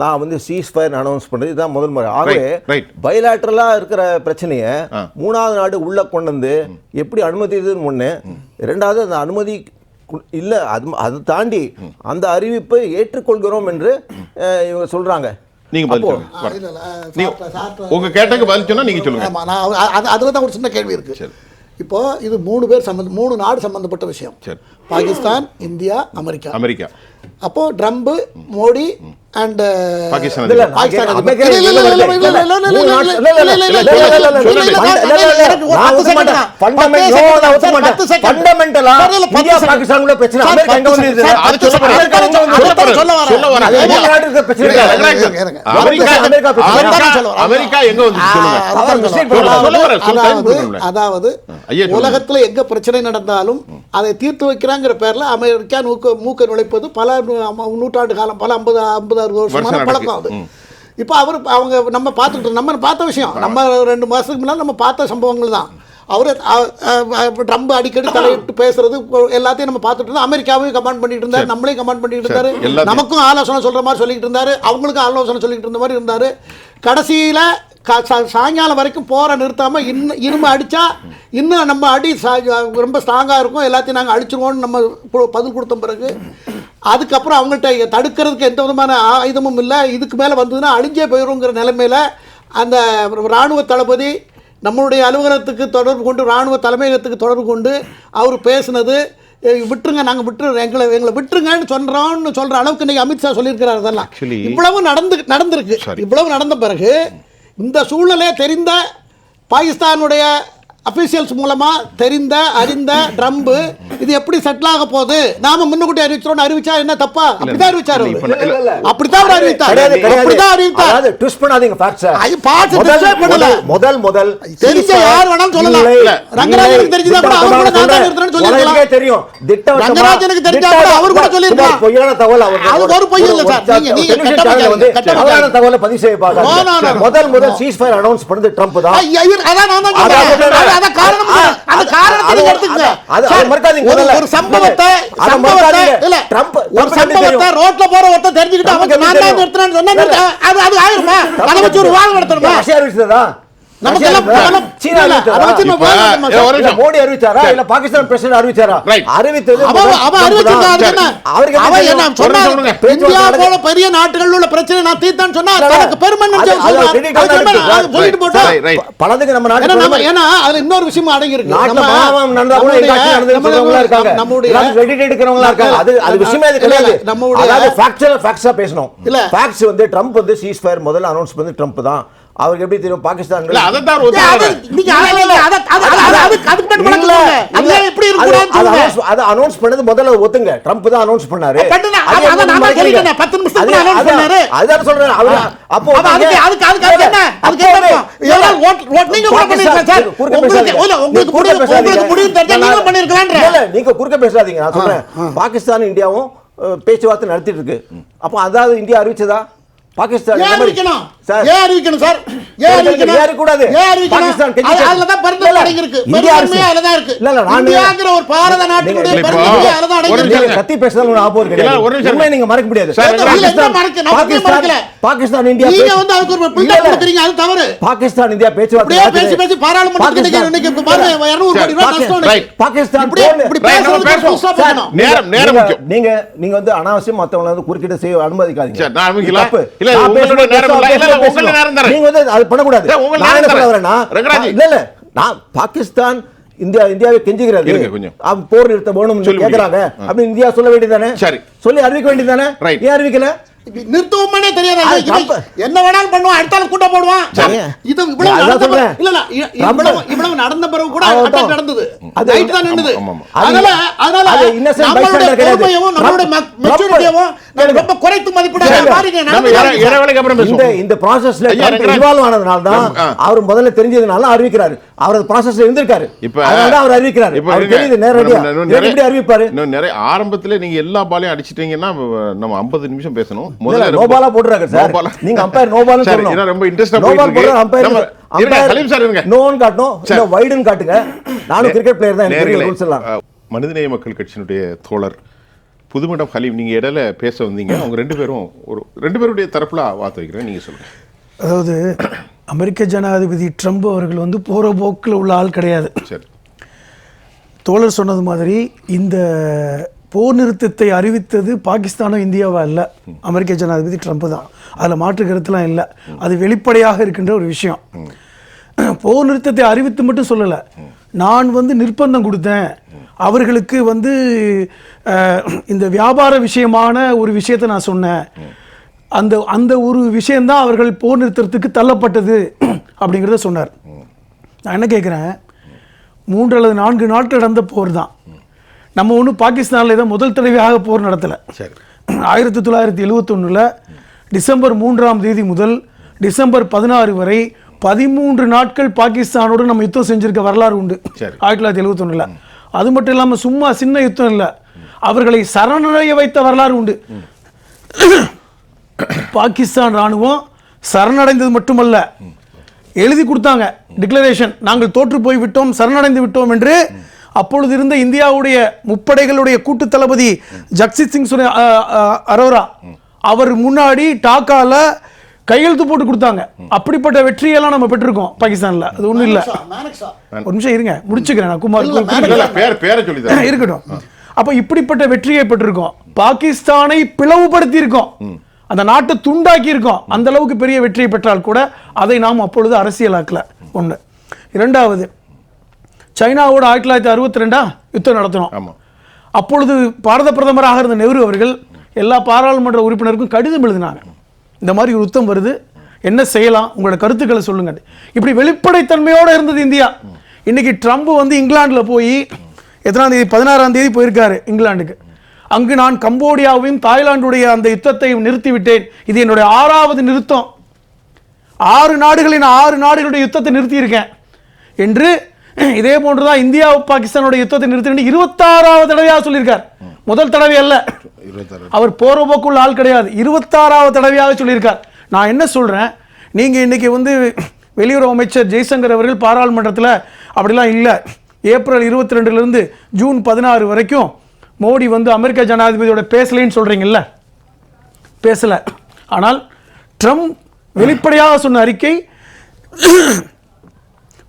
Speaker 3: நான் வந்து சீஸ் ஃபயர் அனௌன்ஸ் பண்ணது இதுதான் முதல் முறை. ஆகவே பைலேட்டரலா இருக்கிற பிரச்சனையை மூணாவது நாடு உள்ள கொண்டு வந்து எப்படி அனுமதிதுன்னு ஒண்ணு, இரண்டாவது அந்த அனுமதி இல்லை, அதை தாண்டி அந்த அறிவிப்பை ஏற்றுக்கொள்கிறோம் என்று இவங்க சொல்றாங்க.
Speaker 1: நீங்க பதில் உங்க கேட்டக்கு பதில் சொன்னா நீங்க சொல்லுங்க.
Speaker 2: அதுல தான் ஒரு சின்ன கேள்வி இருக்கு. இப்போ இது 3 நாடு சம்பந்தப்பட்ட விஷயம். Pakistan, India, America. அப்போ ட்ரம்ப், மோடி அண்ட்
Speaker 1: பாகிஸ்தான்
Speaker 2: அதாவது உலகத்துல எங்க பிரச்சனை நடந்தாலும் அதை தீர்த்து வைக்கிறாங்கிற பேர்ல அமெரிக்கா மூக்க நுழைப்பது பல நூற்றாண்டு காலம், பல 50-60 வருஷமான பழக்கம். அது இப்போ அவங்க நம்ம பார்த்த விஷயம், நம்ம 2 மாதத்துக்கு முன்னால் நம்ம பார்த்த சம்பவங்கள் தான். அவர் ட்ரம்ப் அடிக்கடி தலையிட்டு பேசுறது எல்லாத்தையும் நம்ம பார்த்துட்டு இருந்தோம். அமெரிக்காவையும் கமாண்ட் பண்ணிட்டு இருந்தாரு, நம்மளையும் கமாண்ட் பண்ணிட்டு இருந்தாரு, நமக்கும் ஆலோசனை சொல்ற மாதிரி சொல்லிட்டு இருந்தாரு, அவங்களுக்கும் ஆலோசனை சொல்லிட்டு இருந்த மாதிரி இருந்தாரு. கடைசியில் சாயங்காலம் வரைக்கும் போரை நிறுத்தாமல் இரும்பு அடித்தா இன்னும் நம்ம அடி ரொம்ப ஸ்ட்ராங்காக இருக்கும், எல்லாத்தையும் நாங்கள் அடிச்சிருவோம்னு நம்ம பதில் கொடுத்த பிறகு அதுக்கப்புறம் அவங்கள்ட்ட தடுக்கிறதுக்கு எந்த விதமான ஆயுதமும் இல்லை, இதுக்கு மேலே வந்ததுன்னா அழிஞ்சே போயிடுங்கிற நிலைமையில் அந்த இராணுவ தளபதி நம்மளுடைய அலுவலகத்துக்கு தொடர்பு கொண்டு, இராணுவ தலைமையகத்துக்கு தொடர்பு கொண்டு அவர் பேசுனது, விட்டுருங்க, நாங்கள் எங்களை விட்டுருங்கன்னு சொல்கிற அளவுக்கு இன்றைக்கி அமித்ஷா சொல்லியிருக்கிறார். அதெல்லாம் இவ்வளவு நடந்திருக்கு. இவ்வளவு நடந்த பிறகு இந்த சூழ்நிலையை தெரிந்த பாகிஸ்தானுடைய அஃபீஷியல்ஸ் மூலமாக தெரிந்த அறிந்த ட்ரம்ப் இது எப்படி செட்டில் ஆக போகுது, நாம முன்னுக்கூட்டி அறிவிச்சோம்னு அறிவிச்சா என்ன தப்பா? அப்படிதான் அறிவிச்சாரு, அப்படித்தான் அவர் அறிவித்தார். அப்படிதான் அறிவித்தார். ட்விஸ்ட் பண்ணாதீங்க ஃபேக்ட்ஸ். முதல் தெரிஞ்ச யார் வேணாலும் சொல்லலாம். ரங்கராஜனுக்கு தெரிஞ்சதா கூட அவர் கூட நான் தான் நிறுத்துறேன்னு சொல்லிருக்கலாம். தெரியும் ரங்கராஜனுக்கு தெரிஞ்சா கூட அவர் கூட சொல்லிருக்கலாம். பொய்யான தகவல் அவர் ஒரு பொய் இல்ல சார். நீங்க கட்டமையான தகவலை பதிவு செய்ய பாருங்க. முதல் சீஸ்ஃபயர் அனௌன்ஸ் பண்ணது ட்ரம்ப் தான். அதான் நான் தான் சொல்றேன். ஒரு சம்பவத்தை ரோட்ல போற ஒருத்தர் தெரிஞ்சுக்கிட்டு அவங்க நான் தான் நிறுத்துறேன்னு சொன்னா அது ஆயிருமா? அதை வச்சு ஒரு வாழ நடத்தணுமா? மோடி அறிவிச்சாரா இல்ல பாகிஸ்தான் பிரசிடென்ட் அறிவிச்சாரா? அறிவித்தது இந்தியா போல பெரிய நாடுகள் உள்ள பிரச்சனை நான் தீர்த்தான்னு சொன்னா அதுக்கு பெர்மனன்ட் பலதுக்கு நம்ம நாடு. ஏன்னா அதுல இன்னொரு விஷயம் அடங்கி இருக்கு. பேசணும் இல்ல ஃபேக்ட்ஸ் வந்து ட்ரம்ப் வந்து சீஸ்ஃபயர் முதல்ல அனௌன்ஸ் பண்ணி ட்ரம்ப் தான். அவருக்கு எப்படி தெரியும் பாகிஸ்தான் அனௌன்ஸ் பண்ணது முதல்ல ஒத்துங்க, ட்ரம்ப் தான் அனௌன்ஸ் பண்ணாரு. அதான் சொல்றேன். அப்போ நீங்க குறுக்க பேசாதீங்க. நான் சொல்றேன் பாகிஸ்தான் இந்தியாவும் பேச்சுவார்த்தை நடத்திட்டு இருக்கு. அப்போ அதாவது இந்தியா அறிவிச்சதா? பாகிஸ்தான் அறிவிக்கணும் சார். ஏன் அறிவிக்கணும் சார்? ஏன் அறிவிக்கணும்? ஏன் கூடாது? ஏன் அறிவிக்கணும்? அதுல தான் பரிந்துரை அடங்கி இருக்கு. பெருமையா அதுல தான் இருக்கு. இல்ல இந்தியாங்கற ஒரு பாரத நாட்டுடைய பெருமையா அதுல தான் அடங்கி இருக்கு. கத்தி பேசறதுல ஒரு ஆபத்து கிடையாது. உண்மை நீங்க மறக்க முடியாது. பாகிஸ்தான் இந்தியா நீங்க வந்து அதுக்கு ஒரு பில்டப் கொடுக்கறீங்க, அது தவறு. பாகிஸ்தான் இந்தியா பேசி பேசி பாராளுமன்றத்துக்கு இன்னைக்கு பாருங்க 200 கோடி ரூபாய் நஷ்டம். பாகிஸ்தான் இப்படி பேசணும். நேரம் முக்கியம். நீங்க வந்து அனாவசியம் மத்தவங்கள வந்து குறுக்கிட செய்ய அனுமதிக்காதீங்க. நான் ஆரம்பிக்கலாம். இல்ல உங்களோட நேரம் இல்ல உங்க நேரம் தரேன். நீங்க வந்து அது பண்ண கூடாது. நான் என்ன சொல்ல வரேன்னா இல்ல நான் பாகிஸ்தான் இந்தியாவை கெஞ்சுகிறது அவன் போர் நிறுத்த வேணும்னு கேக்குறாங்க. அப்படி இந்தியா சொல்ல வேண்டியதானே? சொல்லி அறிவிக்க வேண்டியதானே? ஏன் அறிவிக்கல? நிறுத்தவுமே தெரியாது. என்ன வேணாலும் பண்ணுவான், அடுத்தால கூட்ட போடுவான். இது இவ்வளவு நடந்த பிறகு கூட அட்டாக் நடந்தது, ரைட் தான் நின்னுது. அதனால நம்மளுடைய மெச்சூரிட்டியவும் ரொம்ப குறைத்து மதிப்பிடாத இந்த ப்ராசஸ்ல இன்வால்வ் ஆனதுனால தான் அவர் முதல்ல தெரிஞ்சதுனால அறிவிக்கிறாரு. அவர் ப்ராசஸ்ல இருந்திருக்காரு, அதனால அவர் அறிவிக்கிறாரு. அவர் தெரியுது நேரடியா எப்படி அறிவிப்பாரு. நிறைய ஆரம்பத்துல நீங்க எல்லா பாலையும் அடிச்சிட்டீங்கன்னா நம்ம 50 நிமிஷம் பேசணும். முதல்ல நோபாலா போடுறாங்க சார். நீங்க அம்பயர் நோபால்னு சொல்லணும். இது ரொம்ப இன்ட்ரஸ்டா போயிட்டு இருக்கு. அம்பயர் ஹலீம் சார் இருங்க. நோன் காட்டணும், இல்ல வைடுன்னு காட்டுங்க. நானும் கிரிக்கெட் பிளேயர் தான், எனக்கு தெரியும் ரூல்ஸ் எல்லாம். மனிதநேய மக்கள் கட்சியினுடைய தோழர் புதுமடம் ஹலீம், நீங்க இடையில பேச வந்தீங்க. அவங்க ரெண்டு பேருடைய தரப்புல வார்த்தை வைக்கிறேன், நீங்க சொல்லுங்க.
Speaker 4: அதாவது அமெரிக்க ஜனாதிபதி ட்ரம்ப் அவர்கள் வந்து போற போக்கில் உள்ள ஆள் கிடையாது. சரி, தோழர் சொன்னது மாதிரி இந்த போர் நிறுத்தத்தை அறிவித்தது பாகிஸ்தானும் இந்தியாவா இல்லை, அமெரிக்க ஜனாதிபதி ட்ரம்ப் தான். அதில் மாற்று கருத்துலாம் இல்லை. அது வெளிப்படையாக இருக்கின்ற ஒரு விஷயம். போர் நிறுத்தத்தை அறிவித்து மட்டும் சொல்லலை, நான் வந்து நிர்பந்தம் கொடுத்தேன் அவர்களுக்கு வந்து இந்த வியாபார விஷயமான ஒரு விஷயத்தை நான் சொன்னேன். அந்த ஒரு விஷயந்தான் அவர்கள் போர் நிறுத்தத்துக்கு தள்ளப்பட்டது அப்படிங்கிறத சொன்னார். நான் என்ன கேட்குறேன், 3 அல்லது 4 நாட்கள் நடந்த போர் தான். நம்ம ஒன்றும் பாகிஸ்தானில் தான் முதல் தடவையாக போர் நடத்தலை. 1971 டிசம்பர் 3ஆம் தேதி முதல் டிசம்பர் 16 வரை 13 நாட்கள் பாகிஸ்தானோடு நம்ம யுத்தம் செஞ்சிருக்க வரலாறு உண்டு 1971. அது மட்டும் இல்லாமல் சும்மா சின்ன யுத்தம் இல்லை, அவர்களை சரணடைய வைத்த வரலாறு உண்டு. பாகிஸ்தான் ராணுவம் சரணடைந்தது மட்டுமல்ல, எழுதி கொடுத்தாங்க டிக்ளரேஷன், நாங்கள் தோற்று போய் விட்டோம், சரணடைந்து விட்டோம் என்று. அப்பொழுது இருந்த இந்தியாவுடைய முப்படைகளுடைய கூட்டு தளபதி ஜக்சித் சிங் அரோரா அவர் முன்னாடி டாக்கால கையெழுத்து போட்டு கொடுத்தாங்க. அப்படிப்பட்ட வெற்றியெல்லாம் நம்ம பெற்றிருக்கோம் பாகிஸ்தான்ல. அது ஒண்ணும் இல்ல. ஒரு நிமிஷம் இருங்க, முடிச்சுக்கிறேன். நான் குமார் இருக்கட்டும். அப்ப இப்படிப்பட்ட வெற்றியை பெற்றிருக்கோம். பாகிஸ்தானை பிளவுபடுத்தி இருக்கோம், அந்த நாட்டை துண்டாக்கி இருக்கோம். அந்த அளவுக்கு பெரிய வெற்றியை பெற்றால் கூட அதை நாம் அப்பொழுது அரசியலாக்கல. ஒண்ணு. இரண்டாவது, சைனாவோட 1962 யுத்தம் நடத்தினோம். அப்பொழுது பாரத பிரதமராக இருந்த நெஹ்ரு அவர்கள் எல்லா பாராளுமன்ற உறுப்பினருக்கும் கடிதம் எழுதினாங்க, இந்த மாதிரி ஒரு யுத்தம் வருது, என்ன செய்யலாம், உங்களோட கருத்துக்களை சொல்லுங்க. இப்படி வெளிப்படைத்தன்மையோடு இருந்தது இந்தியா. இன்னைக்கு ட்ரம்ப் வந்து இங்கிலாந்துல போய் எத்தனாம் தேதி, 16ஆம் தேதி போயிருக்காரு இங்கிலாந்துக்கு. அங்கு நான் கம்போடியாவையும் தாய்லாந்துடைய அந்த யுத்தத்தையும் நிறுத்திவிட்டேன், இது என்னுடைய 6வது நிறுத்தம், 6 நாடுகளின் 6 நாடுகளுடைய யுத்தத்தை நிறுத்தியிருக்கேன் என்று. இதே போன்றுதான் இந்தியா பாகிஸ்தானுடைய யுத்தத்தை நிறுத்தி 26வது தடவையாக சொல்லியிருக்கார். முதல் தடவை அல்ல, அவர் போற போக்குள்ள ஆள் கிடையாது, 26வது தடவையாக சொல்லியிருக்கார். நான் என்ன சொல்றேன், நீங்க இன்னைக்கு வந்து வெளியுறவு அமைச்சர் ஜெய்சங்கர் அவர்கள் பாராளுமன்றத்தில் அப்படிலாம் இல்லை, ஏப்ரல் 22 ஜூன் 16 வரைக்கும் மோடி வந்து அமெரிக்க ஜனாதிபதியோட பேசலைன்னு சொல்றீங்கல்ல, பேசல. ஆனால் ட்ரம்ப் வெளிப்படையாக சொன்ன அறிக்கை,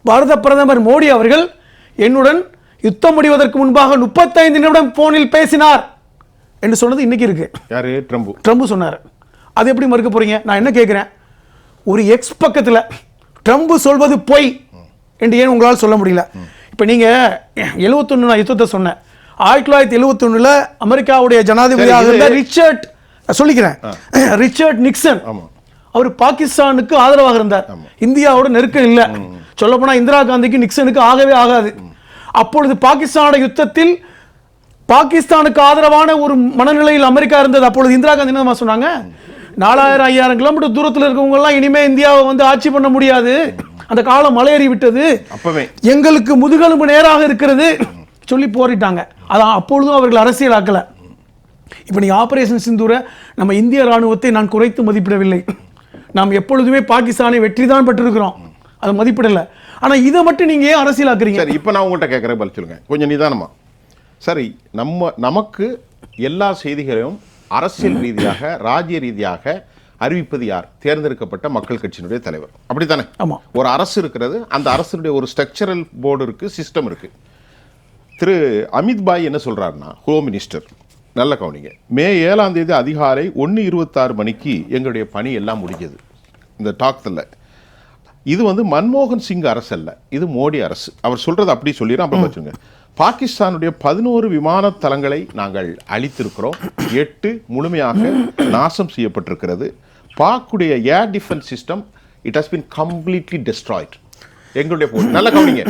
Speaker 4: பாரத பிரதமர் மோடி அவர்கள் என்னுடன் யுத்தம் முடிவதற்கு முன்பாக 35 நிமிடம் போனில் பேசினார் என்று சொன்னது இன்னைக்கு இருக்கு.
Speaker 1: யாரு?
Speaker 4: ட்ரம்ப் சொன்னார். அது எப்படி மறுக்க போறீங்க? நான் என்ன கேட்கிறேன், ஒரு எக்ஸ் பக்கத்தில் ட்ரம்ப் சொல்வது பொய் என்று ஏன் உங்களால் சொல்ல முடியல? இப்போ நீங்க 71 நான் யுத்தத்தை சொன்னேன். 1971 அமெரிக்காவுடைய ஜனாதிபதியாக இருந்த ரிச்சர்ட் நிக்சன் அவர் பாகிஸ்தானுக்கு ஆதரவாக இருந்தார். இந்தியாவோட நெருக்கம் இல்லை. சொல்ல போனா இந்திரா காந்திக்கு நிக்சனுக்கு ஆகவே ஆகாது. அப்பொழுது பாகிஸ்தான யுத்தத்தில் பாகிஸ்தானுக்கு ஆதரவான ஒரு மனநிலையில் அமெரிக்கா இருந்தது. அப்பொழுது இந்திரா காந்தி என்ன சொன்னாங்க, 4000-5000 கிலோமீட்டர் தூரத்தில் இருக்கவங்க எல்லாம் இனிமே இந்தியாவை வந்து ஆட்சி பண்ண முடியாது, அந்த காலம் மலையேறி விட்டது, எங்களுக்கு முதுகெலும்பு நேராக இருக்கிறது சொல்லி போரிட்டாங்க. அதான் அப்பொழுதும் அவர்கள் அரசியலாக்கல. இப்போ நீ ஆபரேஷன் சிந்தூரை நம்ம இந்திய ராணுவத்தை நான் குறைத்து மதிப்பிடவில்லை. நாம் எப்பொழுதுமே பாகிஸ்தானை வெற்றி தான் பெற்றிருக்கிறோம், அதை மதிப்பிடல. ஆனா இதை மட்டும் நீங்க ஏன் அரசியலாக்குறீங்க?
Speaker 1: சரி, இப்போ நான் உங்கள்கிட்ட கேட்குறேன், பதில் சொல்லுங்க கொஞ்சம் நிதானமா. சரி, நமக்கு எல்லா செய்திகளையும் அரசியல் ரீதியாக ராஜ்ய ரீதியாக அறிவிப்பது யார்? தேர்ந்தெடுக்கப்பட்ட மக்கள் கட்சியினுடைய தலைவர், அப்படித்தானே?
Speaker 4: ஆமா.
Speaker 1: ஒரு அரசு இருக்கிறது, அந்த அரசுடைய ஒரு ஸ்ட்ரக்சரல் போர்டு இருக்கு, சிஸ்டம் இருக்கு. திரு அமித் பாய் என்ன சொல்றாருன்னா, ஹோம் மினிஸ்டர், நல்ல கவனிங்க, மே 7ஆம் தேதி அதிகாலை 1:26 மணிக்கு எங்களுடைய பணி எல்லாம் முடிஞ்சது. இந்த டாக்ல இது வந்து மன்மோகன் சிங் அரசு அல்ல, இது மோடி அரசு. அவர் சொல்றது அப்படி சொல்லிடுறோம். அப்புறம் வச்சுங்க, பாகிஸ்தானுடைய 11 விமான தளங்களை நாங்கள் அழித்திருக்கிறோம், 8 முழுமையாக நாசம் செய்யப்பட்டிருக்கிறது. பாக்குடைய air defence system it has been completely destroyed. எங்களுடைய நல்ல கவனிங்க,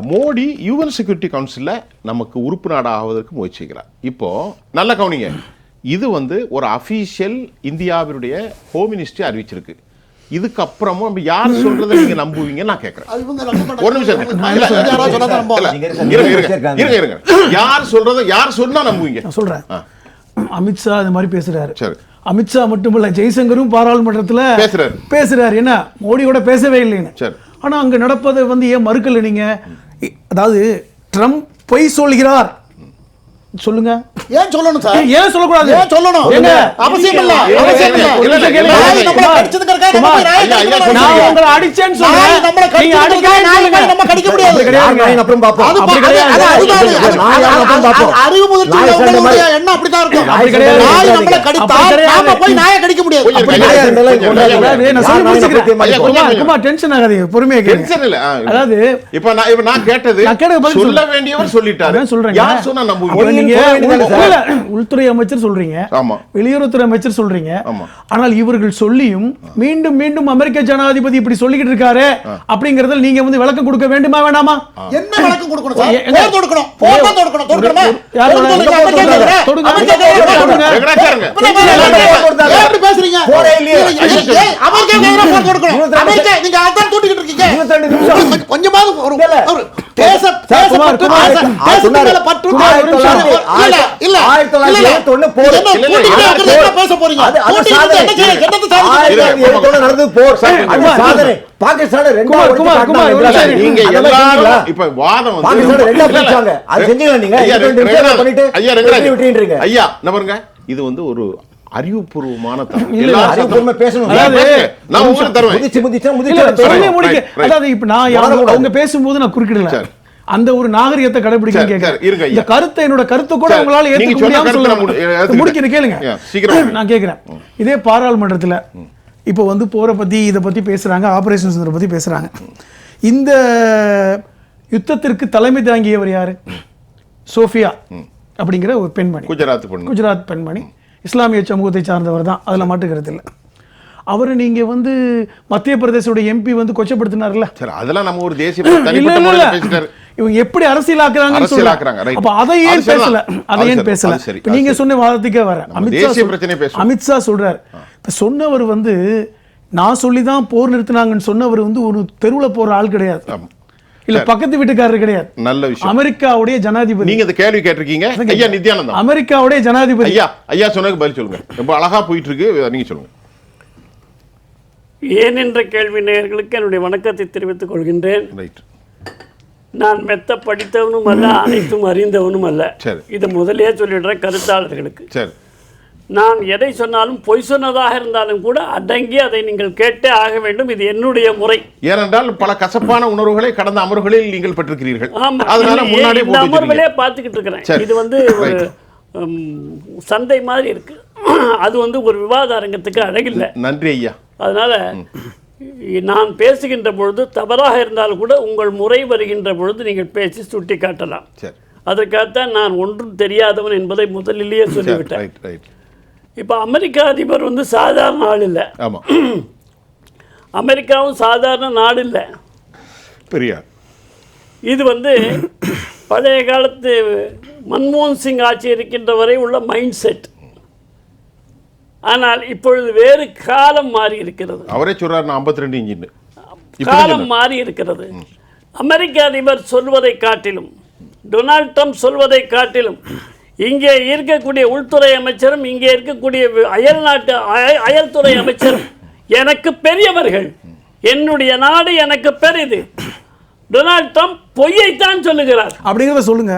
Speaker 1: மோடி யூஎன் செக்யூரிட்டி கவுன்சிலில் நமக்கு உறுப்பு நாடாக ஆவதற்கு முயற்சிக்கிறார். இப்போ நல்ல கவனிங்க, இது வந்து ஒரு அஃபீஷியல் இந்தியாவினுடைய ஹோம் மினிஸ்ட்ரி அறிவிச்சிருக்கு. இதுக்கப்புறமும் நம்ம யார் சொல்றதை நீங்க நம்புவீங்க நான் கேட்கிறேன். ஒரு நிமிஷம் இருங்க, யார் சொல்றதை யார் சொன்னா நம்புவீங்க?
Speaker 4: சொல்றேன். அமித்ஷா இந்த மாதிரி பேசுறாரு. அமித்ஷா மட்டுமல்ல, ஜெய்சங்கரும் பாராளுமன்றத்தில் பேசுறாரு. என்ன மோடியோட பேசவே இல்லைன்னு. ஆனா அங்க நடப்பதை வந்து ஏன் மறுக்கல நீங்க? அதாவது ட்ரம்ப் பொய் சொல்கிறார் சொல்லுங்க.
Speaker 2: ஏன் சொல்லணும் சார்?
Speaker 4: ஏன் சொல்லக்கூடாது?
Speaker 2: ஏன் சொல்லணும்?
Speaker 4: என்ன
Speaker 2: அவசியம் இல்ல.
Speaker 4: நான் உங்களை அடிச்சேன்னு சொல்றேன், நீங்க அடிக்கவே நம்ம கடிக்க முடியாது.
Speaker 3: நாய் அப்புறம் பாப்போம்.
Speaker 4: அப்படி கிடையாது.
Speaker 3: நாய் அப்புறம் பாப்போம்.
Speaker 2: அறிவு முதிர்ச்சியுடைய எண்ணம் அப்படி தான் இருக்கும்.
Speaker 4: அப்படி கிடையாது.
Speaker 2: நாய் நம்மள கடித்தா நாம போய் நாயை கடிக்க முடியாது.
Speaker 4: அப்படி கிடையாது. நான் சொல்லி முடிச்சிக்கிறேன். குமார் டென்ஷன் ஆகாதீங்க, பொறுமையா கேளுங்க.
Speaker 1: டென்ஷன் இல்ல.
Speaker 4: அதாவது
Speaker 1: இப்ப நான் கேட்டது சொல்ல வேண்டியவர் சொல்லிட்டாரு.
Speaker 4: சொல்றேன்.
Speaker 1: யார் சொன்னா நம்புவீங்க?
Speaker 4: உள்துறை அமைச்சர் சொல்றீங்க, வெளியுறவுத்துறை அமைச்சர் சொல்றீங்க. ஆனால் இவர்கள் சொல்லியும் மீண்டும் மீண்டும் அமெரிக்க ஜனாதிபதி இப்படி சொல்லிக்கிட்டு இருக்காரு அப்படிங்கறதுல நீங்க வந்து விளக்கம் கொடுக்க வேண்டுமா வேண்டாமா?
Speaker 2: என்ன விளக்கம் கொடுக்கணும் சார்? போர் தொடுக்கணும். போர் தான் தொடுக்கணும். தொடுறமா? எப்படி பேசுறீங்க? போரே இல்லையே. அமெரிக்கா எதிரா போர் தொடுக்கணும். அமெரிக்கா நீங்க அதான் தூட்டிக்கிட்டு இருக்கீங்க. 22 நிமிஷம் கொஞ்சமாவது ஒரு பேச பற்று இல்ல
Speaker 3: 1971 போர்.
Speaker 2: பேச போறீங்க.
Speaker 3: அது சாதனை. 1971 நடந்தது போர். அது சாதனை. பாகிஸ்தான்
Speaker 1: நீங்க எல்லாரும் இப்ப வாதம் வந்து
Speaker 3: அது செஞ்சீங்களா நீங்க? பண்ணிட்டு
Speaker 1: ஐயா என்ன பாருங்க, இது வந்து ஒரு அறிவுபூர்வமான
Speaker 3: அறிவுபூர்வமா பேசணும்.
Speaker 1: நான் உங்களுக்கு தருவேன்.
Speaker 4: அதாவது இப்ப நான் அவங்க பேசும்போது நான் குறுக்கிடல, அந்த ஒரு நாகரிகத்தை கடைபிடிக்க இந்த கருத்தை என்னோட கருத்தை கூட உங்களால ஏத்துக்க முடியாம சொல்ல முடிக்கிறேன். கேளுங்க, நான் கேக்குறேன். இதே பாராளுமன்றத்துல இப்ப வந்து போரை பத்தி இதை பத்தி பேசுறாங்க, ஆபரேஷன் சிந்தூரை பத்தி பேசுறாங்க. இந்த யுத்தத்திற்கு தலைமை தாங்கியவர் யாரு? சோஃபியா அப்படிங்கிற ஒரு பெண்மணி, குஜராத் பெண்மணி, இஸ்லாமிய சமூகத்தை சார்ந்தவர் தான், அதில் மாட்டு கருத்து இல்லை. அவரை நீங்க வந்து மத்திய பிரதேசோட எம்பி வந்து கொச்சப்படுத்தினார்ல,
Speaker 1: அதெல்லாம் நம்ம ஒரு தேசிய
Speaker 4: இவங்க எப்படி அரசியலாக்குறாங்கன்னு சொல்றாங்க. அப்ப அதை ஏன் பேசல, அதை ஏன் பேசல? நீங்க சொன்ன வாதத்துக்கே வர அமித்ஷா சொல்றாரு. இப்ப சொன்னவர் வந்து நான் சொல்லிதான் போர் நிறுத்தினாங்கன்னு சொன்னவர் வந்து ஒரு தெருவுல போற ஆள் கிடையாது, இல்ல பக்கத்து வீட்டுக்காரர் கிடையாது. நல்ல விஷயம். அமெரிக்காவுடைய ஜனாதிபதி.
Speaker 1: நீங்க இந்த கேள்வி கேட்டிருக்கீங்க ஐயா நித்யானந்தம்.
Speaker 4: அமெரிக்காவுடைய ஜனாதிபதி.
Speaker 1: ஐயா சொன்னதுக்கு பதில் சொல்லுங்க. ரொம்ப அழகா போயிட்டு இருக்கு, நீங்க சொல்லுங்க.
Speaker 5: ஏன் என்ற கேள்வி நேயர்களுக்கு என்னுடைய வணக்கத்தை தெரிவித்துக் கொள்கின்றேன். நான் மெத்த படித்தவனும் அல்ல, அனைத்தும் அறிந்தவனும் அல்ல. இதை முதலே சொல்லிடுற கருத்தாளர்களுக்கு. நான் எதை சொன்னாலும் பொய் சொன்னதாக இருந்தாலும் கூட அடங்கி அதை நீங்கள் கேட்டே ஆக வேண்டும். இது என்னுடைய முறை.
Speaker 1: ஏனென்றால் பல கசப்பான உணர்வுகளை கடந்த அமர்வுகளில் நீங்கள் பெற்றிருக்கிறீர்கள்.
Speaker 5: இந்த அமர்வுகளே பார்த்துக்கிட்டு இருக்கிறேன். இது வந்து ஒரு சந்தை மாதிரி இருக்கு, அது வந்து ஒரு விவாத அரங்கத்துக்கு அழகில்லை.
Speaker 1: நன்றி ஐயா.
Speaker 5: அதனால நான் பேசுகின்ற பொழுது தவறாக இருந்தாலும் கூட உங்கள் முறை வருகின்ற பொழுது நீங்கள் பேசி சுட்டி காட்டலாம். அதற்காகத்தான் நான் ஒன்றும் தெரியாதவன் என்பதை முதலிலேயே சொல்லிவிட்டேன். இப்போ அமெரிக்க அதிபர் வந்து சாதாரண ஆள் இல்லை, அமெரிக்காவும் சாதாரண நாடு இல்லை, பெரியார். இது வந்து பழைய காலத்து மன்மோகன் சிங் ஆட்சி இருக்கின்ற வரை உள்ள மைண்ட் செட். ஆனால் இப்பொழுது வேறு காலம் மாறி இருக்கிறது.
Speaker 1: அவரே சொல்றார் 52 இன்ஜின்.
Speaker 5: காலம் மாறி இருக்கிறது. அமெரிக்க அதிபர் சொல்வதை காட்டிலும், டொனால்ட் ட்ரம்ப் சொல்வதை காட்டிலும், இங்கே இருக்கக்கூடிய உள்துறை அமைச்சரும் இங்கே இருக்கக்கூடிய அயல்துறை அமைச்சரும் எனக்கு பெரியவர்கள். என்னுடைய நாடு எனக்கு பெரியது. டொனால்ட் ட்ரம்ப் பொய்யைத்தான் சொல்லுகிறார்.
Speaker 4: அப்படிங்கிறத சொல்லுங்க.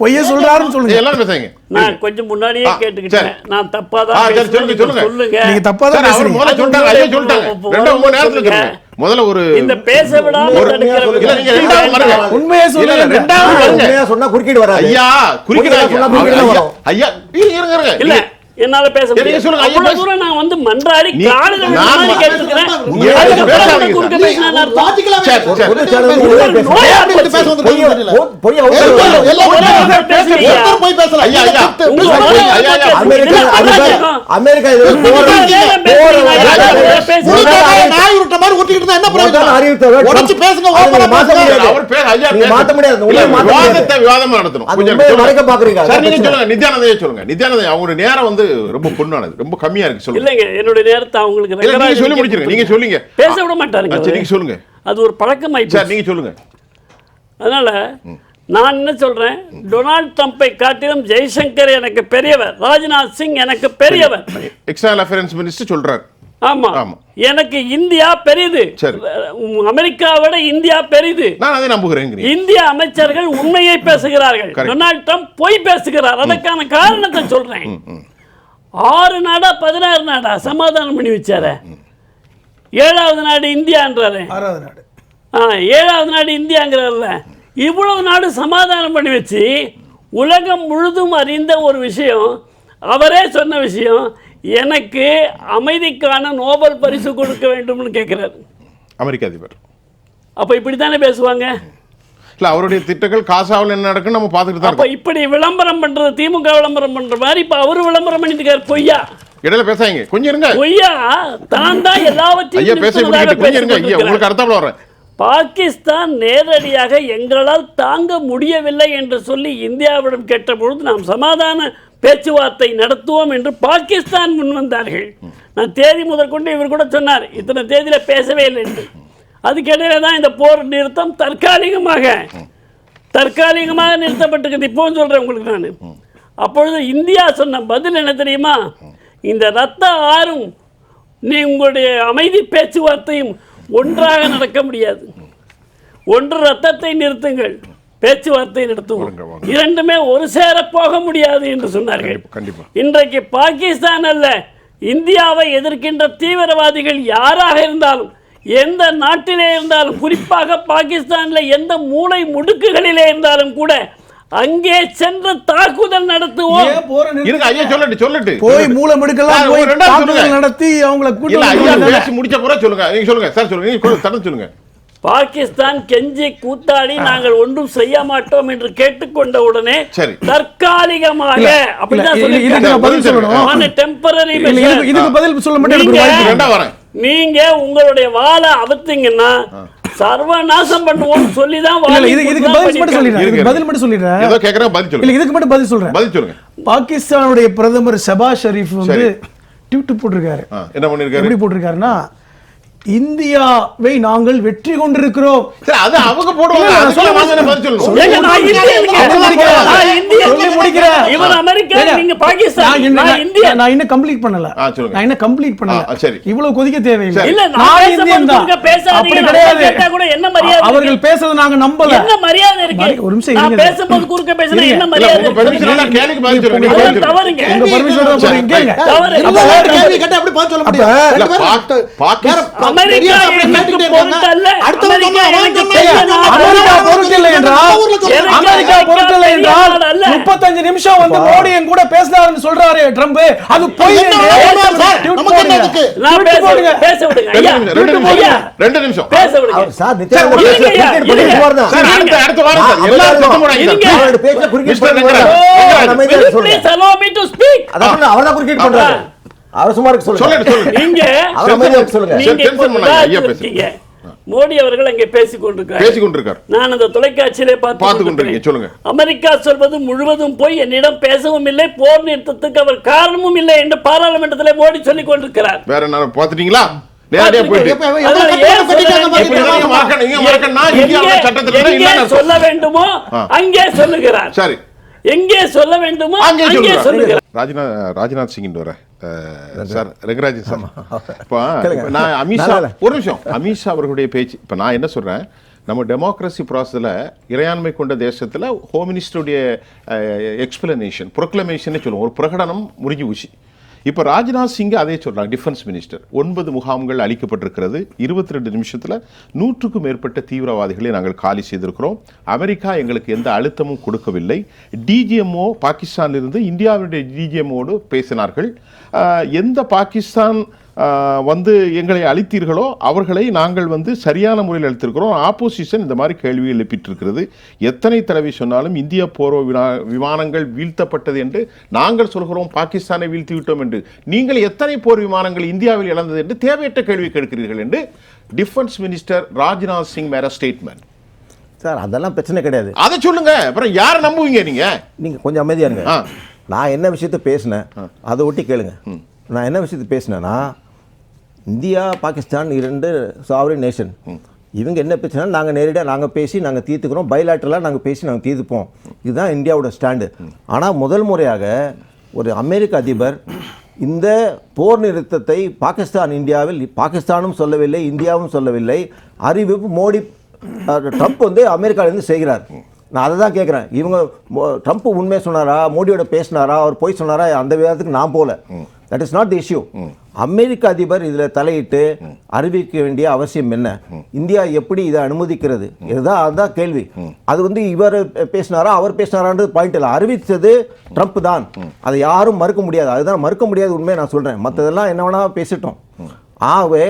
Speaker 4: பொய்ய சொல்றாருன்னு சொல்லுங்க. எல்லாரும் பேசுங்க.
Speaker 5: நான் கொஞ்சம் முன்னாடியே கேட்டுக்கிட்டேன். நான் தப்பா தான் சொல்லுங்க.
Speaker 4: நீங்க தப்பா தான் பேசுறீங்க.
Speaker 1: முதல்ல சொல்லிட்டாங்க, ஐயா சொல்லிட்டாங்க. 2 நேரத்துல சொல்லுங்க. முதல்ல ஒரு
Speaker 5: இந்த பேச விடாம தடுக்கிறவங்க.
Speaker 1: இல்ல நீங்க ரெண்டாவது பாருங்க.
Speaker 4: உண்மையா சொல்லுங்க.
Speaker 1: ரெண்டாவது
Speaker 3: உண்மையா சொன்னா குறுக்கிடு வராது.
Speaker 1: ஐயா குறுக்கிடு வரும். ஐயா இருங்க.
Speaker 5: இல்ல என்னால பேச முடியாது. சொல்லுங்க. அவ்வளவு தூரம் நான் வந்து மன்றாடி காலையில நான் கேட்கிறேன்.
Speaker 1: நித்யானந்தம் அவங்க நேரம் வந்து ரொம்ப பொண்ணானது, ரொம்ப கம்மியா இருக்கு. சொல்லுங்க.
Speaker 5: இல்லங்க என்னோட நேரத்தை அவங்களுக்கு
Speaker 1: நீங்க சொல்லி முடிச்சிருங்க. நீங்க சொல்லுங்க.
Speaker 5: பேச விட மாட்டாருங்க.
Speaker 1: நீங்க சொல்லுங்க.
Speaker 5: அது ஒரு பழக்கமாயி
Speaker 1: சார் நீங்க சொல்லுங்க.
Speaker 5: அதனால நான் என்ன சொல்றேன், டொனால்ட் ட்ரம்பை காட்டிலும் ஜெய்சங்கர் எனக்கு பெரியவர், ராஜ்நாத் சிங் எனக்கு பெரியவர்.
Speaker 1: எக்ஸ்டர்னல் அஃபேர்ஸ் மினிஸ்டர் சொல்றாரு.
Speaker 5: ஆமா, எனக்கு இந்தியா பெரியது, அமெரிக்காவோட இந்தியா பெரியது.
Speaker 1: நான் அதை நம்புகிறேன்.
Speaker 5: இந்திய அமைச்சர்கள் உண்மையை பேசுகிறார்கள், டொனால்ட் ட்ரம்ப் பொய் பேசுகிறார். அதற்கான காரணத்தை சொல்றேன். 6 நாடா 16 நாடா சமாதானம் பண்ணி வச்சாரு. 7வது நாடு இந்தியான்றாரு. 7வது நாடு இந்தியாங்கிறார்ல. இவ்வளவு நாடு சமாதானம் பண்ணி வச்சு உலகம் முழுதும் அறிந்த ஒரு விஷயம், அவரே சொன்ன விஷயம், எனக்கு அமைதிக்கான நோபல் பரிசு கொடுக்க வேண்டும்னு கேட்கிறார்
Speaker 1: அமெரிக்க அதிபர்.
Speaker 5: அப்ப இப்படித்தானே பேசுவாங்க.
Speaker 1: இல்ல அவருடைய திட்டங்கள் காசாவில் என்ன நடக்குன்னு நம்ம பார்த்துட்டு தான் இருக்கோம்.
Speaker 5: இப்படி விளம்பரம் பண்றது திமுக விளம்பரம் பண்ற மாதிரி இப்ப அவரு விளம்பரம் பண்ணிட்டு பொய்யா
Speaker 1: இடையில பேசாங்க. கொஞ்சம் இருங்க.
Speaker 5: பொய்யா தான் தான் எல்லாவற்றையும்
Speaker 1: ஐயா பேச கொஞ்சம் இருங்க. ஐயா உங்களுக்கு அர்த்தம் வரேன்.
Speaker 5: பாகிஸ்தான் நேரடியாக எங்களால் தாங்க முடியவில்லை என்று சொல்லி இந்தியாவிடம் கேட்ட பொழுது நாம் சமாதான பேச்சுவார்த்தை நடத்துவோம் என்று பாகிஸ்தான் முன்வந்தார்கள். நான் தேதி முதற்கொண்டு இவர் கூட சொன்னார் இத்தனை தேதியில பேசவே இல்லை என்று. அதுக்கிடையில தான் இந்த போர் நிறுத்தம் தற்காலிகமாக தற்காலிகமாக நிறுத்தப்பட்டிருக்குது. இப்போவும் சொல்கிறேன் உங்களுக்கு நான். அப்பொழுது இந்தியா சொன்ன பதில் என்ன தெரியுமா? இந்த ரத்த ஆறும் நீ உங்களுடைய அமைதி பேச்சுவார்த்தையும் ஒன்றாக நடக்க முடியாது. ஒன்று ரத்தத்தை நிறுத்துங்கள், பேச்சுவார்த்தை நடத்துவோம். இரண்டுமே ஒரு சேர போக முடியாது என்று சொன்னார்கள். இன்றைக்கு பாகிஸ்தான் அல்ல, இந்தியாவை எதிர்க்கின்ற தீவிரவாதிகள் யாராக இருந்தாலும், எந்த நாட்டிலே இருந்தாலும், குறிப்பாக பாகிஸ்தானில் எந்த மூளை முடுக்குகளிலே இருந்தாலும் கூட அங்கே சென்று தாக்குதல் நடத்துவோம்.
Speaker 4: போய் மூளை முடுக்கலாம் போய் தாக்குதல் நடத்தி அவங்களை கூட்டி
Speaker 1: முடிச்ச பிறகு சொல்லுங்க. நீங்க சொல்லுங்க சார், சொல்லுங்க. நீங்க சொல்லுங்க.
Speaker 5: பாகிஸ்தான் கெஞ்சி கூத்தாடி நாங்கள் ஒன்றும் செய்ய மாட்டோம் என்று கேட்டுக்கொண்ட உடனே தற்காலிகமாக நீங்க உங்களுடைய வாழை அவுத்தீங்கன்னா சர்வநாசம் பண்ணுவோம் சொல்லிதான்
Speaker 4: பாகிஸ்தானுடைய பிரதமர் ஷபாஸ் ஷரீஃப் வந்து ட்வீட் போட்டிருக்காரு.
Speaker 1: என்ன பண்ணிருக்காரு?
Speaker 4: எப்படி போட்டிருக்காருன்னா, இந்தியாவை நாங்கள் வெற்றி கொண்டிருக்கிறோம்.
Speaker 1: அது அவங்க போடுவாங்க.
Speaker 4: நான் இன்னும் கம்ப்ளீட் பண்ணல. இவ்வளவு கொதிக்க தேவையில்லை. அவர்கள் பேசுறது நாங்க நம்பல. ஒரு நிமிஷம் நிமிஷம் வந்து மோடி என் கூட பேசினாருன்னு சொல்றாரு ட்ரம்ப். அது பொய்.
Speaker 5: மோடி அவர்கள் அங்கே பேசிக் கொண்டிருக்கிறார். நான் அந்த தொலைக்காட்சியிலே பார்த்து கொண்டிருக்கிறேன். அமெரிக்கா சொல்வது முழுவதும் போய் என்னிடம் பேசவும் இல்லை, போர் நிறுத்தத்துக்கு அவர் காரணமும் இல்லை என்று பாராளுமன்றத்திலே மோடி சொல்லிக் கொண்டிருக்கிறார்.
Speaker 1: வேற என்ன பாத்துட்டீங்களா?
Speaker 5: சொல்ல வேண்டுமோ அங்கே சொல்லுகிறார். சரி, எங்கே சொல்ல வேண்டுமோ அங்கே சொல்லுகிறார்.
Speaker 1: ராஜ்நாத் சிங் சார், ரங்கராஜன் சார், இப்போ நான் அமித்ஷா, ஒரு நிமிஷம், அமித்ஷா அவர்களுடைய பேச்சு. இப்போ நான் என்ன சொல்றேன், நம்ம டெமோக்ரஸி ப்ராசஸில் இறையாண்மை கொண்ட தேசத்தில் ஹோம் மினிஸ்டருடைய எக்ஸ்பிளனேஷன், ப்ரொக்ளமேஷன் சொல்லுவோம், ஒரு பிரகடனம் முடிஞ்சு ஊசி. இப்போ ராஜ்நாத் சிங் அதே சொல்றாங்க. டிஃபென்ஸ் மினிஸ்டர் 9 முகாம்கள் அளிக்கப்பட்டிருக்கிறது, 22 நிமிஷத்தில் 100க்கும் மேற்பட்ட தீவிரவாதிகளை நாங்கள் காலி செய்திருக்கிறோம், அமெரிக்கா எங்களுக்கு எந்த அழுத்தமும் கொடுக்கவில்லை, டிஜிஎம்ஓ பாகிஸ்தானிலிருந்து இந்தியாவுடைய டிஜிஎம்ஓடு பேசினார்கள், எந்த பாகிஸ்தான் வந்து எங்களை அழித்தீர்களோ அவர்களை நாங்கள் வந்து சரியான முறையில் அழித்திருக்கிறோம். ஆப்போசிஷன் இந்த மாதிரி கேள்வி எழுப்பிட்டிருக்கிறது. எத்தனை தடவை சொன்னாலும் இந்திய போர் விமானங்கள் வீழ்த்தப்பட்டது என்று நாங்கள் சொல்கிறோம், பாகிஸ்தானை வீழ்த்தி விட்டோம் என்று. நீங்கள் எத்தனை போர் விமானங்கள் இந்தியாவில் இழந்தது என்று தேவையற்ற கேள்வி கேட்கிறீர்கள் என்று defence minister Rajnath Singh mere statement.
Speaker 3: Sir, அதெல்லாம் பிரச்சனை கிடையாது.
Speaker 1: அதை சொல்லுங்க. அப்புறம் யாரை நம்புவீங்க?
Speaker 3: நீங்க கொஞ்சம் அமைதியா இருங்க. நான் என்ன விஷயத்தை பேசினேன் அதை ஒட்டி கேளுங்க. நான் என்ன விஷயத்தை பேசினேன்னா, இந்தியா பாகிஸ்தான் 2 சாவரின் நேஷன். இவங்க என்ன பிரச்சனை நாங்கள் நேரடியாக நாங்கள் பேசி நாங்கள் தீர்த்துக்கிறோம், பைலாட்டரலாக நாங்கள் பேசி நாங்கள் தீர்த்துப்போம். இதுதான் இந்தியாவோட ஸ்டாண்டு. ஆனால் முதல் முறையாக ஒரு அமெரிக்க அதிபர் இந்த போர் நிறுத்தத்தை இந்தியாவில் பாகிஸ்தானும் சொல்லவில்லை, இந்தியாவும் சொல்லவில்லை, அறிவிப்பு மோடி ட்ரம்ப் வந்து அமெரிக்காவிலேருந்து செய்கிறார். நான் அதை தான் கேட்குறேன். இவங்க ட்ரம்ப் உண்மையை சொன்னாரா, மோடியோட பேசினாரா, அவர் போய் சொன்னாரா, அந்த விதத்துக்கு நான் போகல. That is not the issue. அமெரிக்க அதிபர் இதில் தலையிட்டு அறிவிக்க வேண்டிய அவசியம் என்ன? இந்தியா எப்படி இதை அனுமதிக்கிறது? இதுதான் அதுதான் கேள்வி. அது வந்து இவர் பேசினாரா அவர் பேசினாரான்றது பாயிண்ட் இல்லை. அறிவித்தது ட்ரம்ப் தான், அதை யாரும் மறுக்க முடியாது. அதுதான் மறுக்க முடியாது உண்மையை நான் சொல்கிறேன். மற்றதெல்லாம் என்ன வேணால் பேசிட்டோம். ஆகவே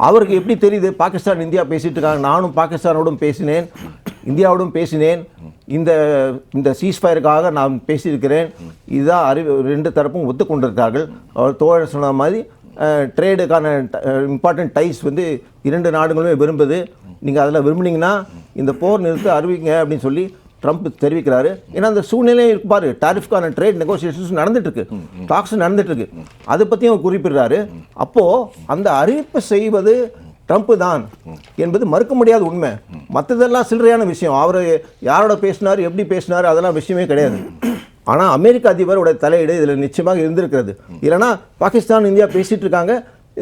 Speaker 3: அவருக்கு எப்படி தெரியுது பாகிஸ்தான் இந்தியா பேசிட்டு இருக்காங்க? நானும் பாகிஸ்தானோடும் பேசினேன், இந்தியாவோடும் பேசினேன், இந்த சீஸ்ஃபயருக்காக நான் பேசியிருக்கிறேன். இதுதான் 2 தரப்பும் ஒத்துக்கொண்டிருக்கார்கள். அவர் தோழர் சொன்ன மாதிரி ட்ரேடுக்கான இம்பார்ட்டன்ட் டைஸ் வந்து 2 நாடுகளுமே விரும்புது. நீங்கள் அதில் விரும்புனீங்கன்னா இந்த போர் நிறுத்த அறிவிங்க அப்படின்னு சொல்லி ட்ரம்ப் தெரிவிக்கிறாரு. ஏன்னா அந்த சூழ்நிலையும் இருக்கு பாரு, டாரிஃப்கான ட்ரேட் நெகோசியேஷன்ஸ் நடந்துட்டு இருக்கு, டாக்ஸ் நடந்துட்டு இருக்கு, அதை பற்றியும் அவர் குறிப்பிடுறாரு. அப்போது அந்த அறிவிப்பு செய்வது ட்ரம்ப் தான் என்பது மறுக்க முடியாத உண்மை. மற்றதெல்லாம் சில்லறையான விஷயம். அவர் யாரோட பேசினார், எப்படி பேசினார், அதெல்லாம் விஷயமே கிடையாது. ஆனால் அமெரிக்க அதிபரோட தலையீடு இதில் நிச்சயமாக இருந்திருக்கிறது. இல்லைன்னா பாகிஸ்தான் இந்தியா பேசிட்டு இருக்காங்க,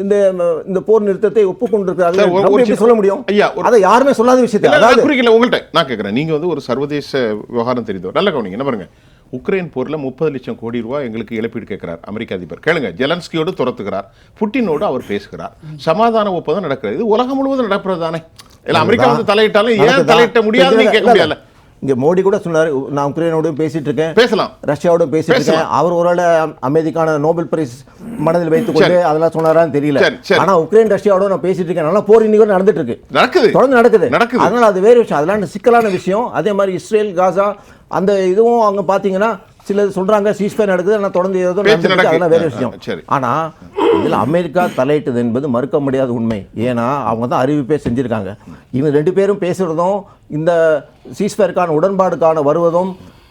Speaker 3: இந்த போர் நிறுத்தத்தை ஒப்புக்கொண்டிருக்கிறாங்க சொல்ல முடியும். அதை யாருமே சொல்லாத விஷயத்தை
Speaker 1: உங்கள்கிட்ட நான் கேட்குறேன். நீங்க வந்து ஒரு சர்வதேச விவகாரம் தெரிந்தவர், நல்ல கவனிங்க. என்ன பாருங்க, உக்ரைன் போரில் 30 லட்சம் கோடி ரூபாய் எங்களுக்கு இழப்பீடு கேட்கிறார் அமெரிக்க அதிபர். கேளுங்க, ஜெலன்ஸ்கியோடு துரத்துகிறார், புட்டினோடு அவர் பேசுகிறார், சமாதான ஒப்பந்தம் நடக்கிறது. இது உலகம் முழுவதும் நடக்கிறது தானே. இல்லை அமெரிக்கா வந்து தலையிட்டாலும் ஏன் தலையிட்ட முடியாதுன்னு கேட்க முடியல.
Speaker 3: இங்கே மோடி கூட சொன்னார், நான் உக்ரைனோடும் பேசிட்டு இருக்கேன்,
Speaker 1: பேசலாம்,
Speaker 3: ரஷ்யாவோடும் பேசிட்டு இருக்கேன். அவர் ஒரு அமைதிக்கான நோபல் பிரைஸ் மனதில் வைத்துக்கொண்டு அதெல்லாம் சொன்னாரான்னு தெரியல. ஆனா உக்ரைன் ரஷ்யாவோட நான் பேசிட்டு இருக்கேன். நல்லா போர் இன்னைக்கு நடந்துட்டு இருக்கு, தொடர்ந்து நடக்குது. அதனால அது வேறு விஷயம், அதெல்லாம் சிக்கலான விஷயம். அதே மாதிரி இஸ்ரேல் காசா அந்த இதுவும் அங்க பாத்தீங்கன்னா சிலது சொல்றாங்க சீஸ்ஃபயர் நடக்குது, ஆனால் தொடர்ந்து ஏதோ நடக்குது, அதெல்லாம் வேறு விஷயம். ஆனா இதில் அமெரிக்கா தலையிட்டது என்பது மறுக்க முடியாத உண்மை. ஏன்னா அவங்க தான் அறிவிப்பே செஞ்சிருக்காங்க. இவங்க 2 பேரும் பேசுறதும் இந்த சீஸ்ஃபயருக்கான உடன்பாடுக்கான வருவதும்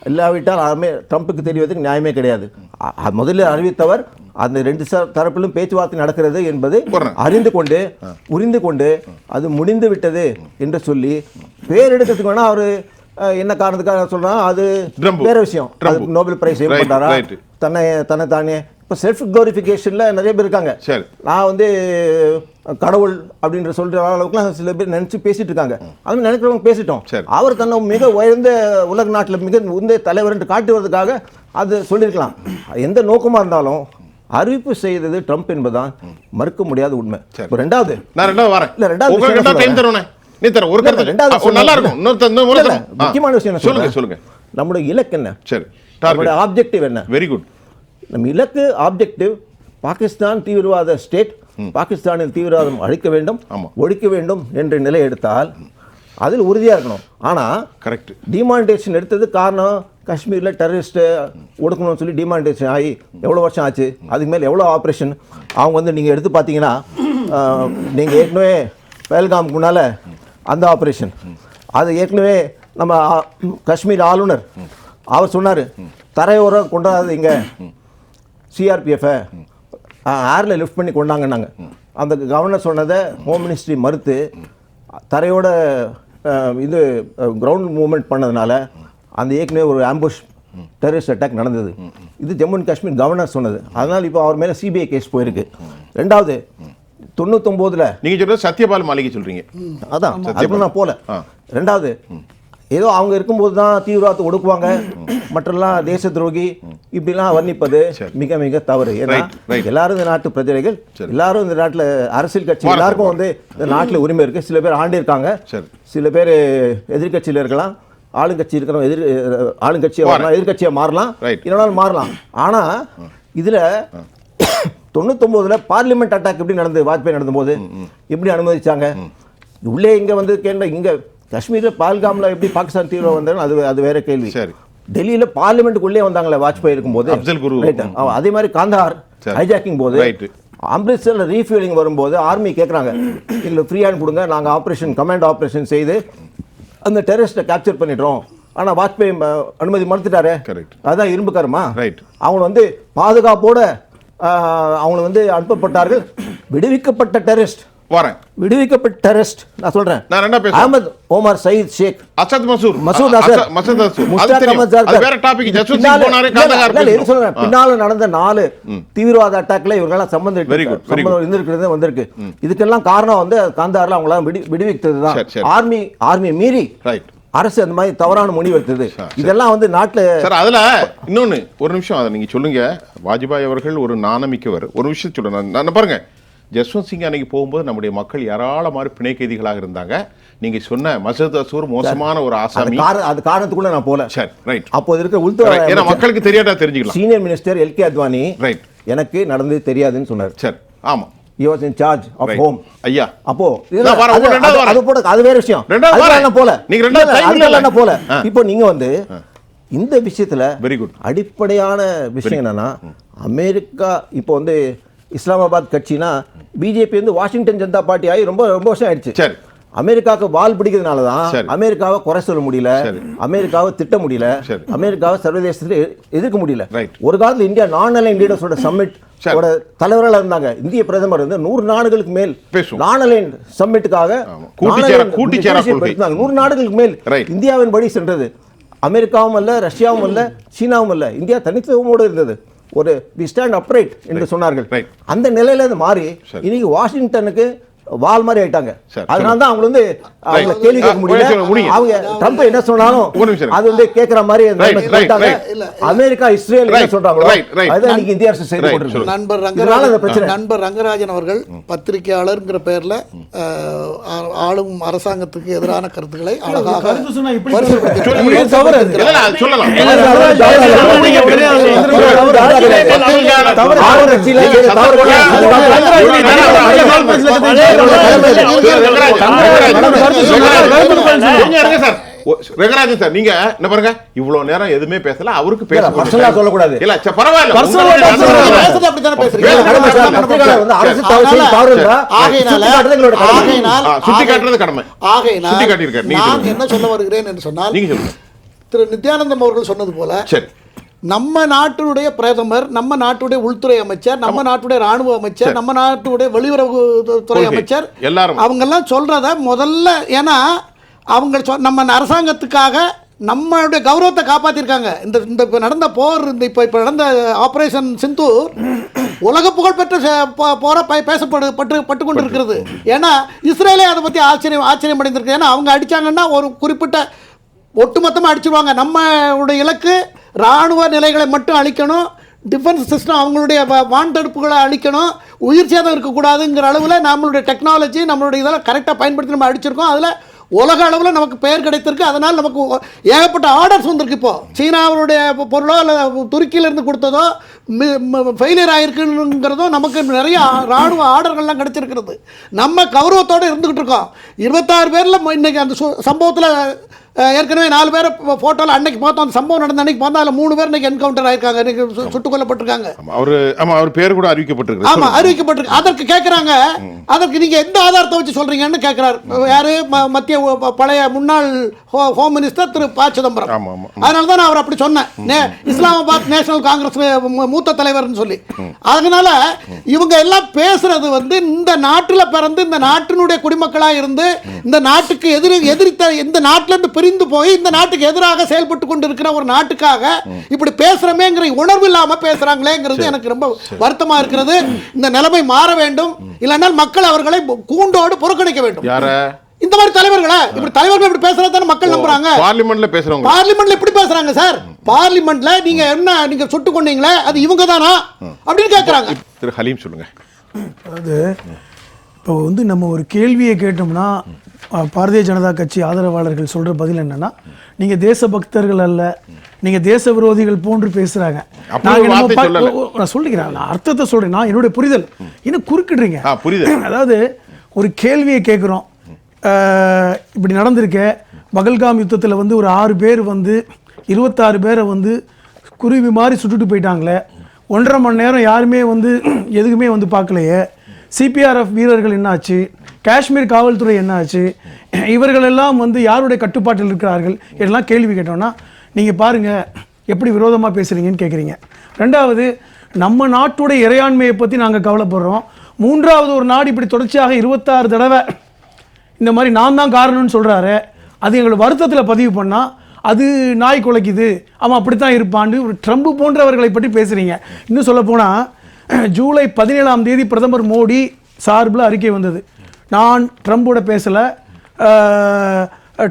Speaker 3: இல்லாவிட்டால் ட்ரம்ப்புக்கு தெரிவதற்கு நியாயமே கிடையாது. முதலில் அறிவித்தவர் அந்த 2 தரப்பிலும் பேச்சுவார்த்தை நடக்கிறது என்பது புரிந்து கொண்டு அது முடிந்து விட்டது என்று சொல்லி பேர் எடுக்கிறதுக்கு வேணா அவரு என்ன காரணத்துக்காக சொல்றா, அது வேற விஷயம். நோபல் பிரைஸ் பண்ணாரா, தன்னை தானே இப்போ செல்ஃப் குளோரிஃபிகேஷன்ல நிறைய பேர் இருக்காங்க. நான் வந்து கடவுள் அப்படின்ற சொல்ற அளவுக்குலாம் சில பேர் நினைச்சு பேசிட்டு இருக்காங்க. அது நினைக்கிறவங்க பேசிட்டோம். அவர் தன்னை மிக உயர்ந்த உலக நாட்டில் மிக உயர்ந்த தலைவர் என்று காட்டுவதற்காக அது சொல்லியிருக்கலாம். எந்த நோக்கமா இருந்தாலும் அறிவிப்பு செய்தது ட்ரம்ப் என்பதுதான் மறுக்க முடியாத உண்மை. ரெண்டாவது முக்கியமான விஷயம் சொல்லுங்க, நம்முடைய இலக்கு என்ன, நம்முடைய ஆப்ஜெக்டிவ் என்ன? Very good. நம்ம இலக்கு ஆப்ஜெக்டிவ் பாகிஸ்தான் தீவிரவாத ஸ்டேட், பாகிஸ்தானில் தீவிரவாதம் அழிக்க வேண்டும், ஒழிக்க வேண்டும் என்ற நிலை எடுத்தால் அதில் உறுதியாக இருக்கணும். ஆனால் கரெக்ட் டிமானிட்டேஷன் எடுத்தது காரணம் காஷ்மீரில் டெரரிஸ்ட் ஒடுக்கணும்னு சொல்லி டிமானிட்டேஷன் ஆகி எவ்வளோ வருஷம் ஆச்சு, அதுக்கு மேலே எவ்வளோ ஆப்ரேஷன். அவங்க வந்து நீங்கள் எடுத்து பார்த்தீங்கன்னா நீங்கள் ஏற்கனவே பஹல்காமுக்கு முன்னால் அந்த ஆப்ரேஷன், அது ஏற்கனவே நம்ம காஷ்மீர் ஆளுநர் அவர் சொன்னார், தரையோரம் கொண்டாதீங்க சிஆர்பிஎஃப்பை ஏரில் லிஃப்ட் பண்ணி கொண்டாங்கன்னாங்க. அந்த கவர்னர் சொன்னதை ஹோம் மினிஸ்ட்ரி மறுத்து தரையோட இது கிரவுண்ட் மூவ்மெண்ட் பண்ணதுனால அந்த ஏற்கனவே ஒரு ஆம்புஷ் டெரரிஸ்ட் அட்டாக் நடந்தது. இது ஜம்மு அண்ட் காஷ்மீர் கவர்னர் சொன்னது. அதனால் இப்போ அவர் மேலே சிபிஐ கேஸ் போயிருக்கு. ரெண்டாவது 99
Speaker 1: நீங்க சொல்றது சத்யபால் மாளிகை சொல்றீங்க,
Speaker 3: அதான் அதுக்கு நான் போல. ரெண்டாவது ஏதோ அவங்க இருக்கும்போது தான் தீவிரவாதத்தை ஒடுக்குவாங்க, மற்றெல்லாம் தேச துரோகி இப்படிலாம் வர்ணிப்பது மிக மிக தவறு. ஏன்னா எல்லாரும் இந்த நாட்டு பிரஜைகள், எல்லாரும் இந்த நாட்டில் அரசியல் கட்சி எல்லாருக்கும் வந்து இந்த நாட்டில் உரிமை இருக்கு. சில பேர் ஆண்டு இருக்காங்க, சில பேர் எதிர்கட்சியில் இருக்கலாம், ஆளுங்கட்சி இருக்கிறவங்க ஆளுங்கட்சியை வரலாம், எதிர்கட்சியை மாறலாம், இல்லைனாலும் மாறலாம். ஆனால் இதில் 99 பார்லிமெண்ட் அட்டாக் எப்படி நடந்தது, வாஜ்பாய் நடந்தபோது எப்படி அனுமதிச்சாங்க? உள்ளே இங்கே வந்து கேட்ட இங்கே காஷ்மீரில் பால்காமில் எப்படி பாகிஸ்தான் தீவிரம் வந்தாலும் அது வேற கேள்வி. டெல்லியில் பார்லிமெண்ட்டுக்குள்ளே வந்தாங்களே வாஜ்பாய் இருக்கும்போது, அதே மாதிரி காந்தார் ஹைஜாக்கிங் போது, அம்ரித்சரில் ரீஃபியூலிங் வரும்போது ஆர்மி கேட்குறாங்க, இல்லை ஃப்ரீ ஹேண்ட் கொடுங்க, நாங்கள் ஆப்ரேஷன் கமாண்ட் ஆப்ரேஷன் செய்து அந்த டெரரிஸ்ட்டை கேப்சர் பண்ணிடுறோம். ஆனால் வாஜ்பாய் அனுமதி மறுத்துட்டாரு. அதுதான் இரும்பு கருமா. அவங்க வந்து பாதுகாப்போட அவங்க வந்து அனுப்பப்பட்டார்கள். விடுவிக்கப்பட்ட டெரரிஸ்ட் விடுவிக்கப்பட்ட டெரரிஸ்ட் நான் சொல்றேன், அஹமத் ஓமர் சயீத் ஷேக், அசத் மசூத், மசூத் அசர், முஸ்தாக் அஹமத் ஜார்கர், அது வேற டாபிக். ஜஸ்வந்த் சிங் போனாரே காந்தகார் பேசுறோம். சொல்றேன், பின்னால நடந்த 4 தீவிரவாத அட்டாக்ல இவங்கெல்லாம் சம்பந்தம் இருந்திருக்கிறது வந்திருக்கு. இதுக்கெல்லாம் காரணம் வந்து காந்தார்ல அவங்கள விடுவித்ததுதான். ஆர்மி மீறி அரசு அந்த மாதிரி தவறான முடிவு எடுத்தது. இதெல்லாம் வந்து நாட்டில்
Speaker 1: சார். அதில் இன்னொன்று ஒரு நிமிஷம் அதை நீங்கள் சொல்லுங்க. வாஜ்பாய் அவர்கள் ஒரு நாணமிக்கவர். ஒரு விஷயம் சொல்லுங்க, நான் பாருங்க, ஜஸ்வந்த் சிங் அன்னைக்கு போகும்போது நம்முடைய மக்கள் ஏராளமான பிணை கைதிகளாக இருந்தாங்க. நீங்க சொன்ன மசூத் அசூர் மோசமான ஒரு ஆசாமி,
Speaker 3: அது காரணத்துக்குள்ள நான் போல.
Speaker 1: சரி, ரைட்.
Speaker 3: அப்போ இருக்கிற உள்துறை
Speaker 1: மக்களுக்கு தெரியாதா தெரிஞ்சுக்கலாம்.
Speaker 3: Senior minister L K Advani right எனக்கு நடந்தது தெரியாதுன்னு சொன்னார். சரி, ஆமா, he was in charge of home. ஐயா, அப்போ அது வேற விஷயம். போல நீங்க ரெண்டாவது போல இப்போ நீங்க வந்து இந்த விஷயத்துல வெரி குட் அடிப்படையான விஷயம் என்னன்னா, அமெரிக்கா இப்போ வந்து இஸ்லாமாபாத் கட்சினா பிஜேபி வந்து வாஷிங்டன் ஜனதா பார்ட்டி ஆகி ரொம்ப வருஷம் ஆயிடுச்சு. சரி, அமெரிக்காவுக்கு வால் பிடிக்கிறதுனால தான் அமெரிக்காவை குறை சொல்ல முடியல, அமெரிக்காவை திட்ட முடியல, அமெரிக்காவை சர்வதேசத்தில் எதிர்க்க முடியல. ஒரு காலத்தில் இந்தியா நான் அலைன் லீடர்ஸோட சம்மிட் தலைவர்களாக இருந்தாங்க. இந்திய பிரதமர் வந்து 100 நாடுகளுக்கு மேல்
Speaker 1: பேசுவோம்.
Speaker 3: நானலேண்ட் சம்மிட்டுக்காக
Speaker 1: கூட்டி சேர கொள்கை
Speaker 3: 100 நாடுகளுக்கு மேல் இந்தியாவின் படி சென்றது. அமெரிக்காவும் அல்ல, ரஷ்யாவும் அல்ல, சீனாவும் அல்ல, இந்தியா தனித்துவமோடு இருந்தது. ஒரு வி ஸ்டாண்ட் அப்ரைட் என்று சொன்னார்கள். அந்த நிலையில இருந்து மாறி இன்னைக்கு வாஷிங்டனுக்கு வால் மாதிரி ஆயிட்டாங்க. அதனால தான் அவங்க வந்து அவங்க கேள்வி கேட்க முடியல. அவங்க ட்ரம்ப் என்ன சொன்னாலும் அது வந்து கேட்கிற மாதிரி அமெரிக்கா இஸ்ரேல் என்ன சொல்றாங்களோ அது இன்னைக்கு இந்திய அரசு செய்து கொண்டிருக்கு.
Speaker 2: நண்பர் ரங்கராஜன் அவர்கள் பத்திரிகையாளர்ங்கிற பேர்ல ஆளும் அரசாங்கத்துக்கு எதிரான கருத்துக்களை அழகாக
Speaker 1: ரங்கராஜன் சார், நீங்க என்ன பாருங்க, இவ்வளவு நேரம் எதுவுமே பேசல, அவருக்கு பேச
Speaker 3: சொல்லக்கூடாது.
Speaker 1: இல்ல பரவாயில்ல, சுட்டி காட்டுறது கடமை.
Speaker 2: நான் என்ன சொல்ல வருகிறேன் என்று சொன்னால், திரு நித்யானந்தம் அவர்கள் சொன்னது போல நம்ம நாட்டுடைய பிரதமர், நம்ம நாட்டுடைய உள்துறை அமைச்சர், நம்ம நாட்டுடைய ராணுவ அமைச்சர், நம்ம நாட்டுடைய வெளியுறவுத்துறை அமைச்சர்
Speaker 1: எல்லாரும்
Speaker 2: அவங்கெல்லாம் சொல்றத முதல்ல, ஏன்னா அவங்க நம்ம அரசாங்கத்துக்காக நம்மளுடைய கௌரவத்தை காப்பாற்றிருக்காங்க. இந்த நடந்த போர், இப்போ நடந்த ஆபரேஷன் சிந்தூர் உலக புகழ்பெற்ற போரை பேசப்பட்டு கொண்டு இருக்கிறது. ஏன்னா இஸ்ரேலே அதை பற்றி ஆச்சரியம் அடைந்திருக்கு. ஏன்னா அவங்க அடித்தாங்கன்னா ஒரு குறிப்பிட்ட ஒட்டுமொத்தமாக அடிச்சிருவாங்க. நம்மளுடைய இலக்கு இராணுவ நிலைகளை மட்டும் அழிக்கணும், டிஃபென்ஸ் சிஸ்டம் அவங்களுடைய வான்தடுப்புகளை அழிக்கணும், உயிர் சேதம் இருக்கக்கூடாதுங்கிற அளவில் நம்மளுடைய டெக்னாலஜி நம்மளுடைய இதெல்லாம் கரெக்டாக பயன்படுத்தி நம்ம அடிச்சிருக்கோம். அதில் உலக அளவில் நமக்கு பெயர் கிடைத்திருக்கு. அதனால் நமக்கு ஏகப்பட்ட ஆர்டர்ஸ் வந்திருக்கு. இப்போது சீனாவுடைய பொருளோ இல்லை துருக்கியிலேருந்து கொடுத்ததோ ஃபெயிலியர் ஆகிருக்குங்கிறதோ நமக்கு நிறைய இராணுவ ஆர்டர்கள்லாம் கிடைச்சிருக்கிறது. நம்ம கௌரவத்தோடு இருந்துக்கிட்டு இருக்கோம். 26 பேரில் இன்றைக்கி அந்த சம்பவத்தில் ஏற்கனவே 4 பேரை ஃபோட்டோவில் அன்னைக்கு பார்த்தோம். அந்த சம்பவம் நடந்த அன்னைக்கு பார்த்தா அதில் 3 பேர் இன்னைக்கு என்கவுண்டர் ஆயிருக்காங்க, இன்னைக்கு சுட்டுக் கொல்லப்பட்டிருக்காங்க.
Speaker 1: அவர் பேர் கூட அறிவிக்கப்பட்டிருக்கு.
Speaker 2: ஆமாம், அறிவிக்கப்பட்டிருக்கு. அதற்கு கேட்குறாங்க, அதற்கு நீங்கள் எந்த ஆதாரத்தை வச்சு சொல்கிறீங்கன்னு கேட்குறாரு. யார்? மத்திய பழைய முன்னாள் ஹோம் மினிஸ்டர் திரு ப. சிதம்பரம். அதனால தான் நான் அவர் அப்படி சொன்னேன், இஸ்லாமாபாத் நேஷனல் காங்கிரஸ் மூத்த தலைவர்னு சொல்லி. அதனால இவங்க எல்லாம் பேசுறது வந்து இந்த நாட்டில் பிறந்து இந்த நாட்டினுடைய குடிமக்களாக இருந்து இந்த நாட்டுக்கு எதிர்த்த இந்த நாட்டிலிருந்து பிரிந்து போய் இந்த நாட்டுக்கு எதிராக செயல்பட்டு கொண்டிருக்கிற ஒரு நாட்டுக்காக இப்படி பேசுறமேங்கிற உணர்வு இல்லாம பேசுறாங்களேங்கிறது எனக்கு ரொம்ப வருத்தமா இருக்கிறது. இந்த நிலைமை மாற வேண்டும். இல்லைன்னா மக்கள் அவர்களை கூண்டோடு புறக்கணிக்க வேண்டும். இந்த மாதிரி தலைவர்களா இப்படி தலைவர்கள் இப்படி பேசுறதான மக்கள் நம்புறாங்க.
Speaker 1: பார்லிமெண்ட்ல பேசுறவங்க
Speaker 2: பார்லிமெண்ட்ல இப்படி பேசுறாங்க சார். பார்லிமெண்ட்ல நீங்க என்ன நீங்க சுட்டு கொண்டீங்களே அது இவங்க தானா அப்படின்னு கேட்கறாங்க.
Speaker 1: திரு ஹலீம் சொல்லுங்க.
Speaker 4: அதாவது இப்போ வந்து நம்ம ஒரு கேள்வியை கேட்டோம்னா பாரதிய ஜனதா கட்சி ஆதரவாளர்கள் சொல்கிற பதில் என்னன்னா, நீங்கள் தேசபக்தர்கள் அல்ல, நீங்கள் தேச விரோதிகள் போன்று பேசுகிறாங்க. நான் சொல்லிக்கிறேன், நான் அர்த்தத்தை சொல்கிறேன், நான் என்னுடைய புரிதல். இன்னும் குறுக்கிடுறீங்க. அதாவது ஒரு கேள்வியை கேட்குறோம், இப்படி நடந்திருக்க பகல்காம் யுத்தத்தில் வந்து ஒரு 6 பேர் வந்து 26 பேரை வந்து குருவி மாதிரி சுட்டுட்டு போயிட்டாங்களே, 1.5 மணி நேரம் யாருமே வந்து எதுக்குமே வந்து பார்க்கலையே, சிபிஆர்எஃப் வீரர்கள் என்னாச்சு, காஷ்மீர் காவல்துறை என்னாச்சு, இவர்களெல்லாம் வந்து யாருடைய கட்டுப்பாட்டில் இருக்கிறார்கள் இதெல்லாம் கேள்வி கேட்டோம்னா, நீங்கள் பாருங்கள் எப்படி விரோதமாக பேசுகிறீங்கன்னு கேட்குறீங்க. ரெண்டாவது, நம்ம நாட்டுடைய இறையாண்மையை பற்றி நாங்கள் கவலைப்படுறோம். மூன்றாவது, ஒரு நாடு இப்படி தொடர்ச்சியாக 26 தடவை இந்த மாதிரி நான் தான் காரணம்னு சொல்கிறாரு, அது எங்களோட வருத்தத்தில் பதிவு பண்ணால் அது நாய் குலைக்குது, அவன் அப்படித்தான் இருப்பான்னு ஒரு ட்ரம்ப் போன்றவர்களை பற்றி பேசுகிறீங்க. இன்னும் சொல்லப்போனால் ஜூலை 17ஆம் தேதி பிரதமர் மோடி சார்பில் அறிக்கை வந்தது, நான் ட்ரம்போட பேசலை,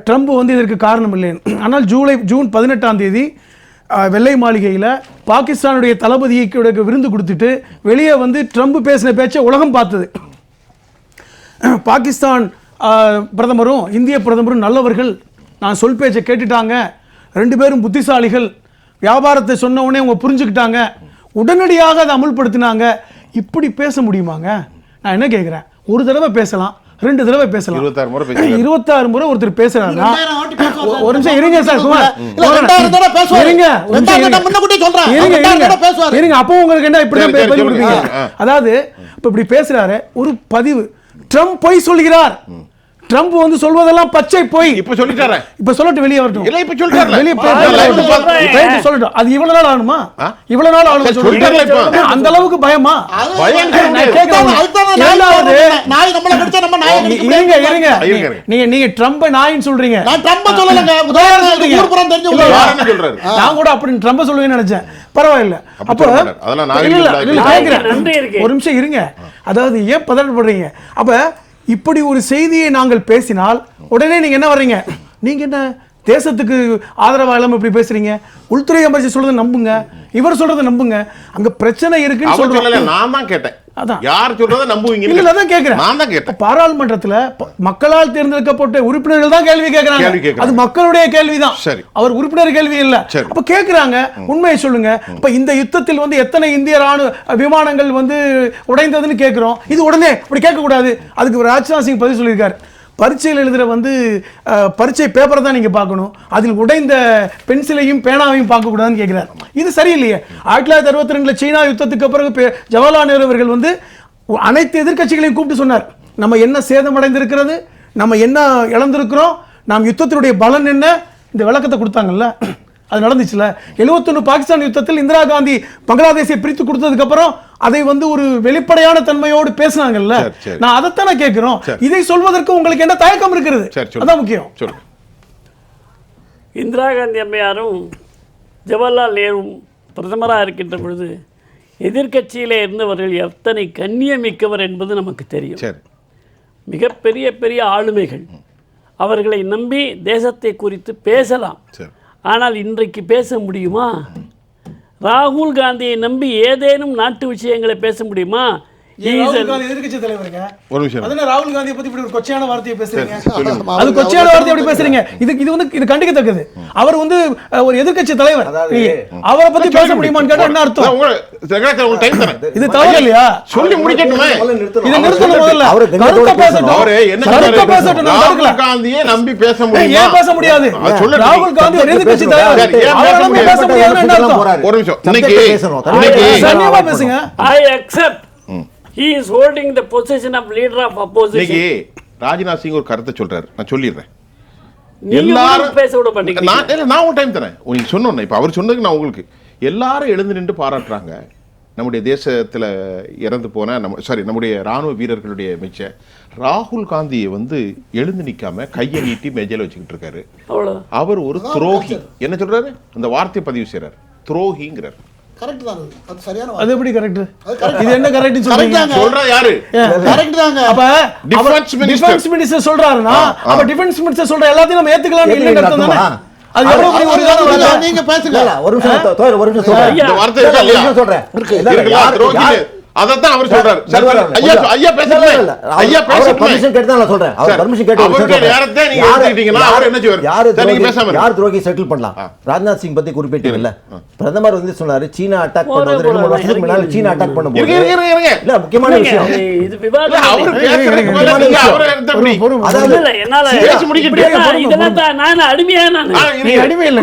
Speaker 4: ட்ரம்ப் வந்து இதற்கு காரணம் இல்லைன்னு. ஆனால் ஜூன் 18ஆம் தேதி வெள்ளை மாளிகையில் பாகிஸ்தானுடைய தளபதிக்கு விருந்து கொடுத்துட்டு வெளியே வந்து ட்ரம்ப் பேசின பேச்சை உலகம் பார்த்தது. பாகிஸ்தான் பிரதமரும் இந்திய பிரதமரும் நல்லவர்கள், நான் சொல் பேச்சை கேட்டுட்டாங்க, 2 பேரும் புத்திசாலிகள், வியாபாரத்தை சொன்ன உடனே அவங்க புரிஞ்சுக்கிட்டாங்க, உடனடியாக அதை அமுல்படுத்தினாங்க. இப்படி பேச முடியுமாங்க? நான் என்ன கேட்குறேன், ஒரு தடவை பேசலாம், 2 தடவை பேசலாம், 26 முறை ஒருத்தர் பேசுறாருன்னா ஒரு நிமிஷம் இருங்க சார், இருங்க, அப்போ உங்களுக்கு என்ன இப்படி பதிவு கொடுப்பீங்க? அதாவது இப்போ இப்படி பேசுறாரு, ஒரு பதிவு ட்ரம்ப் பொய் சொல்கிறார், ட்ரம்ப் வந்து சொல்வதெல்லாம் பச்சை போய்
Speaker 1: இப்ப சொல்லிட்டாரே.
Speaker 4: இப்ப சொல்லட்டு வெளியே வரட்டும்.
Speaker 1: இல்ல இப்ப சொல்லிட்டாரே.
Speaker 4: வெளியே சொல்லட்டும். அது இவ்வளவு நாள் ஆகணுமா?
Speaker 1: ஆ?
Speaker 4: இவ்வளவு நாள் ஆகணும்
Speaker 1: சொல்லிட்டாரே இப்ப.
Speaker 4: அந்த அளவுக்கு பயமா?
Speaker 1: பயம்
Speaker 4: நான் கேட்கிறேன். இரண்டாவது,
Speaker 2: நாய் நம்மள கடிச்சா நம்ம நாயை கடிக்க
Speaker 4: இருங்க
Speaker 2: முடியாது.
Speaker 4: இருங்க நீங்க ட்ரம்ப நாயின்னு சொல்றீங்க.
Speaker 2: நான் ட்ரம்ப சொல்லலங்க. உதாரணத்துக்கு ஊர் புறம் தெரிஞ்ச ஒரு
Speaker 1: யார் என்ன சொல்றாரு?
Speaker 4: நான் கூட அப்படி ட்ரம்ப சொல்லுவேன்னு நினைச்சேன். பரவாயில்ல. அப்ப
Speaker 1: சொல்ல மாட்டார். அதெல்லாம் நாகரிகம்
Speaker 4: இல்ல,
Speaker 1: இல்லாத
Speaker 4: இல்ல, கேட்கிறேன்.
Speaker 5: நன்றி இருக்கு.
Speaker 4: ஒரு நிமிஷம் இருங்க. அதாவது ஏன் பதட்டப்படுறீங்க? அப்ப இப்படி ஒரு செய்தியை நாங்கள் பேசினால் உடனே நீங்க என்ன வர்றீங்க? நீங்க என்ன தேசத்துக்கு ஆதரவா இல்லாம இப்படி பேசுறீங்க? உள்துறை அமைச்சர் சொல்றதை நம்புங்க, இவர் சொல்றதை நம்புங்க. அங்க பிரச்சனை இருக்குன்னு
Speaker 1: அவர் சொல்லல,
Speaker 4: சொல்றேன்.
Speaker 1: நான் தான் கேட்டேன்.
Speaker 4: அதான்.
Speaker 1: யார் சொல்றதை நம்புவீங்க?
Speaker 4: இல்ல, அதான் கேக்குறேன்.
Speaker 1: நான் தான் கேட்டேன்.
Speaker 4: பாராளுமன்றத்துல மக்களால் தேர்ந்தெடுக்கப்பட்ட உறுப்பினர்கள் தான் கேள்வி கேட்கறாங்க. அது மக்களுடைய கேள்விதான்.
Speaker 1: சரி.
Speaker 4: அவர் உறுப்பினர் கேள்வி இல்ல.
Speaker 1: சரி.
Speaker 4: அப்ப கேக்குறாங்க, உண்மையை சொல்லுங்க. அப்ப இந்த யுத்தத்தில் வந்து எத்தனை இந்திய ராணுவ விமானங்கள் வந்து உடைந்ததுன்னு கேக்குறோம். இது உடனே அப்படி கேட்க கூடாது. அதுக்கு ராஜ்நாத் சிங் பதில் சொல்லியிருக்காரு. பரீட்சையில் எழுதுகிற வந்து பரீட்சை பேப்பரை தான் நீங்கள் பார்க்கணும், அதில் உடைந்த பென்சிலையும் பேனாவையும் பார்க்கக்கூடாதுன்னு கேட்குறாரு. இது சரியில்லையே. 1962 சீனா யுத்தத்துக்கு பிறகு ஜவஹர்லால் நேரு அவர்கள் வந்து அனைத்து எதிர்க்கட்சிகளையும் கூப்பிட்டு சொன்னார், நம்ம என்ன சேதமடைந்திருக்கிறது, நம்ம என்ன இழந்திருக்கிறோம், நாம் யுத்தத்தினுடைய பலன் என்ன, இந்த விளக்கத்தை கொடுத்தாங்கல்ல. அது நடந்துச்சுல. 71 பாகிஸ்தான் யுத்தத்தில் இந்திரா காந்தி பங்களாதேஷை பிரித்து கொடுத்ததுக்கு அப்புறம் அதை வந்து ஒரு வெளிப்படையான தன்மையோடு பேசினாங்கல்ல. நான் அதைத்தானே கேட்கிறோம். இதை சொல்வதற்கு உங்களுக்கு என்ன தயக்கம் இருக்கிறது? அதான் முக்கியம்.
Speaker 5: இந்திரா காந்தி அம்மையாரும் ஜவஹர்லால் நேரும் பிரதமராக இருக்கின்ற பொழுது எதிர்க்கட்சியிலே இருந்தவர்கள் எத்தனை கண்ணியமிக்கவர் என்பது நமக்கு தெரியும். மிகப்பெரிய பெரிய ஆளுமைகள். அவர்களை நம்பி தேசத்தை குறித்து பேசலாம். ஆனால் இன்றைக்கு பேச முடியுமா? ராகுல் காந்தியை நம்பி ஏதேனும் நாட்டு விஷயங்களை பேச முடியுமா?
Speaker 4: எதிர்க்கட்சி தலைவருங்க.
Speaker 1: ஒரு நிமிஷம்.
Speaker 4: அதனால ராகுல் காந்தியை பத்தி இப்படி ஒரு கொச்சையான வார்த்தையை பேசுறீங்க. அது கொச்சையான வார்த்தை எப்படி பேசுறீங்க? இது வந்து இது கண்டிக்கத்தக்கது. அவர் வந்து ஒரு எதிர்க்கட்சி தலைவர். அவரை பத்தி பேச முடியுமான்னு கேட்டா என்ன அர்த்தம்? இது தவறு இல்லையா?
Speaker 1: சொல்லி முடிக்கட்டுமே.
Speaker 4: இதை நிறுத்தணும் முதல்ல. கருத்தை பேசட்டும். கருத்தை பேசட்டும்.
Speaker 1: ராகுல் காந்தியை நம்பி பேச முடியுமா?
Speaker 4: ஏன் பேச முடியாது? ராகுல் காந்தி ஒரு எதிர்க்கட்சி தலைவர். அவரை நம்பி பேச முடியாதுன்னு என்ன அர்த்தம்?
Speaker 1: ஒரு நிமிஷம். இன்னைக்கு
Speaker 4: சன்னியமா பேசுங்க.
Speaker 5: I accept. He is holding the position of leader of opposition.
Speaker 1: இன்னைக்கு ராஜ்நாத் சிங் ஒரு கருத்தை சொல்றாரு, நான் சொல்லிடுறேன்.
Speaker 5: எல்லாரும் பேச விட மாட்டீங்க.
Speaker 1: நான் ஒரு டைம் தரேன். நீங்க சொன்னோன்னே இப்ப அவர் சொன்னதுக்கு நான் உங்களுக்கு எல்லாரும் எழுந்து நின்று பாராட்டுறாங்க. நம்முடைய தேசத்துல இறந்து போன நம்முடைய ராணுவ வீரர்களுடைய மிச்சம் ராகுல் காந்தியை வந்து எழுந்து நிக்காம கையை நீட்டி மேஜையில வச்சுக்கிட்டு இருக்காரு. அவர் ஒரு துரோகி. என்ன சொல்றாரு? அந்த வார்த்தையை பதிவு செய்யறாரு, துரோகிங்கிறார்.
Speaker 2: கரெக்ட் தான். அது சரியான
Speaker 4: அது எப்படி கரெக்ட்? இது என்ன கரெக்ட் சொல்றீங்க?
Speaker 1: சொல்றா யாரு?
Speaker 2: கரெக்ட் தாங்க.
Speaker 4: அப்ப டிஃபென்ஸ் மினிஸ்டர் சொல்றாருன்னா அப்ப டிஃபென்ஸ் மினிஸ்டர் சொல்ற எல்லாத்தையும் நம்ம ஏத்துக்கலாம் இல்லன்னு அர்த்தம் தானே? அது எவ்வளவு பெரிய ஒரு காரணம்?
Speaker 2: நீங்க பேசுங்க.
Speaker 3: ஒரு நிமிஷம் சொல்றேன்.
Speaker 1: இந்த வார்த்தை இருக்கா இல்லையா?
Speaker 3: சொல்றேன்.
Speaker 1: துரோகி. அதத்தான் அவர் சொல்றாரு. ஐயா பேசல. ஐயா பேசல.
Speaker 3: பர்மிஷன் கேட்டு தான் நான் சொல்றேன். அவர் பர்மிஷன் கேட்டு
Speaker 1: அவருக்கு நேரத்தை நீங்க எடுத்துக்கிட்டீங்கன்னா அவர் என்ன செய்வார்? நீங்க பேசாம இருங்க.
Speaker 3: யார் துரோகி செட்டில் பண்ணலாம்? ராஜ்நாத் சிங் பத்தி குறிப்பிட்டீங்கல்ல, பிரதமர் வந்து சொன்னாரு சீனா அட்டாக் பண்ணும்போது 2 வருஷத்துக்கு முன்னால சீனா அட்டாக் பண்ணும்போது இல்ல முக்கியமான விஷயம்
Speaker 5: இது விவாதம்.
Speaker 1: அவர் பேசுறதுக்கு மேல நீங்க அவரை எடுத்துப்படி.
Speaker 5: அதாவது என்னால பேசி முடிக்கிட்டே இதெல்லாம் தான் நான் அடிமையா நான்.
Speaker 4: நீ அடிமை இல்ல.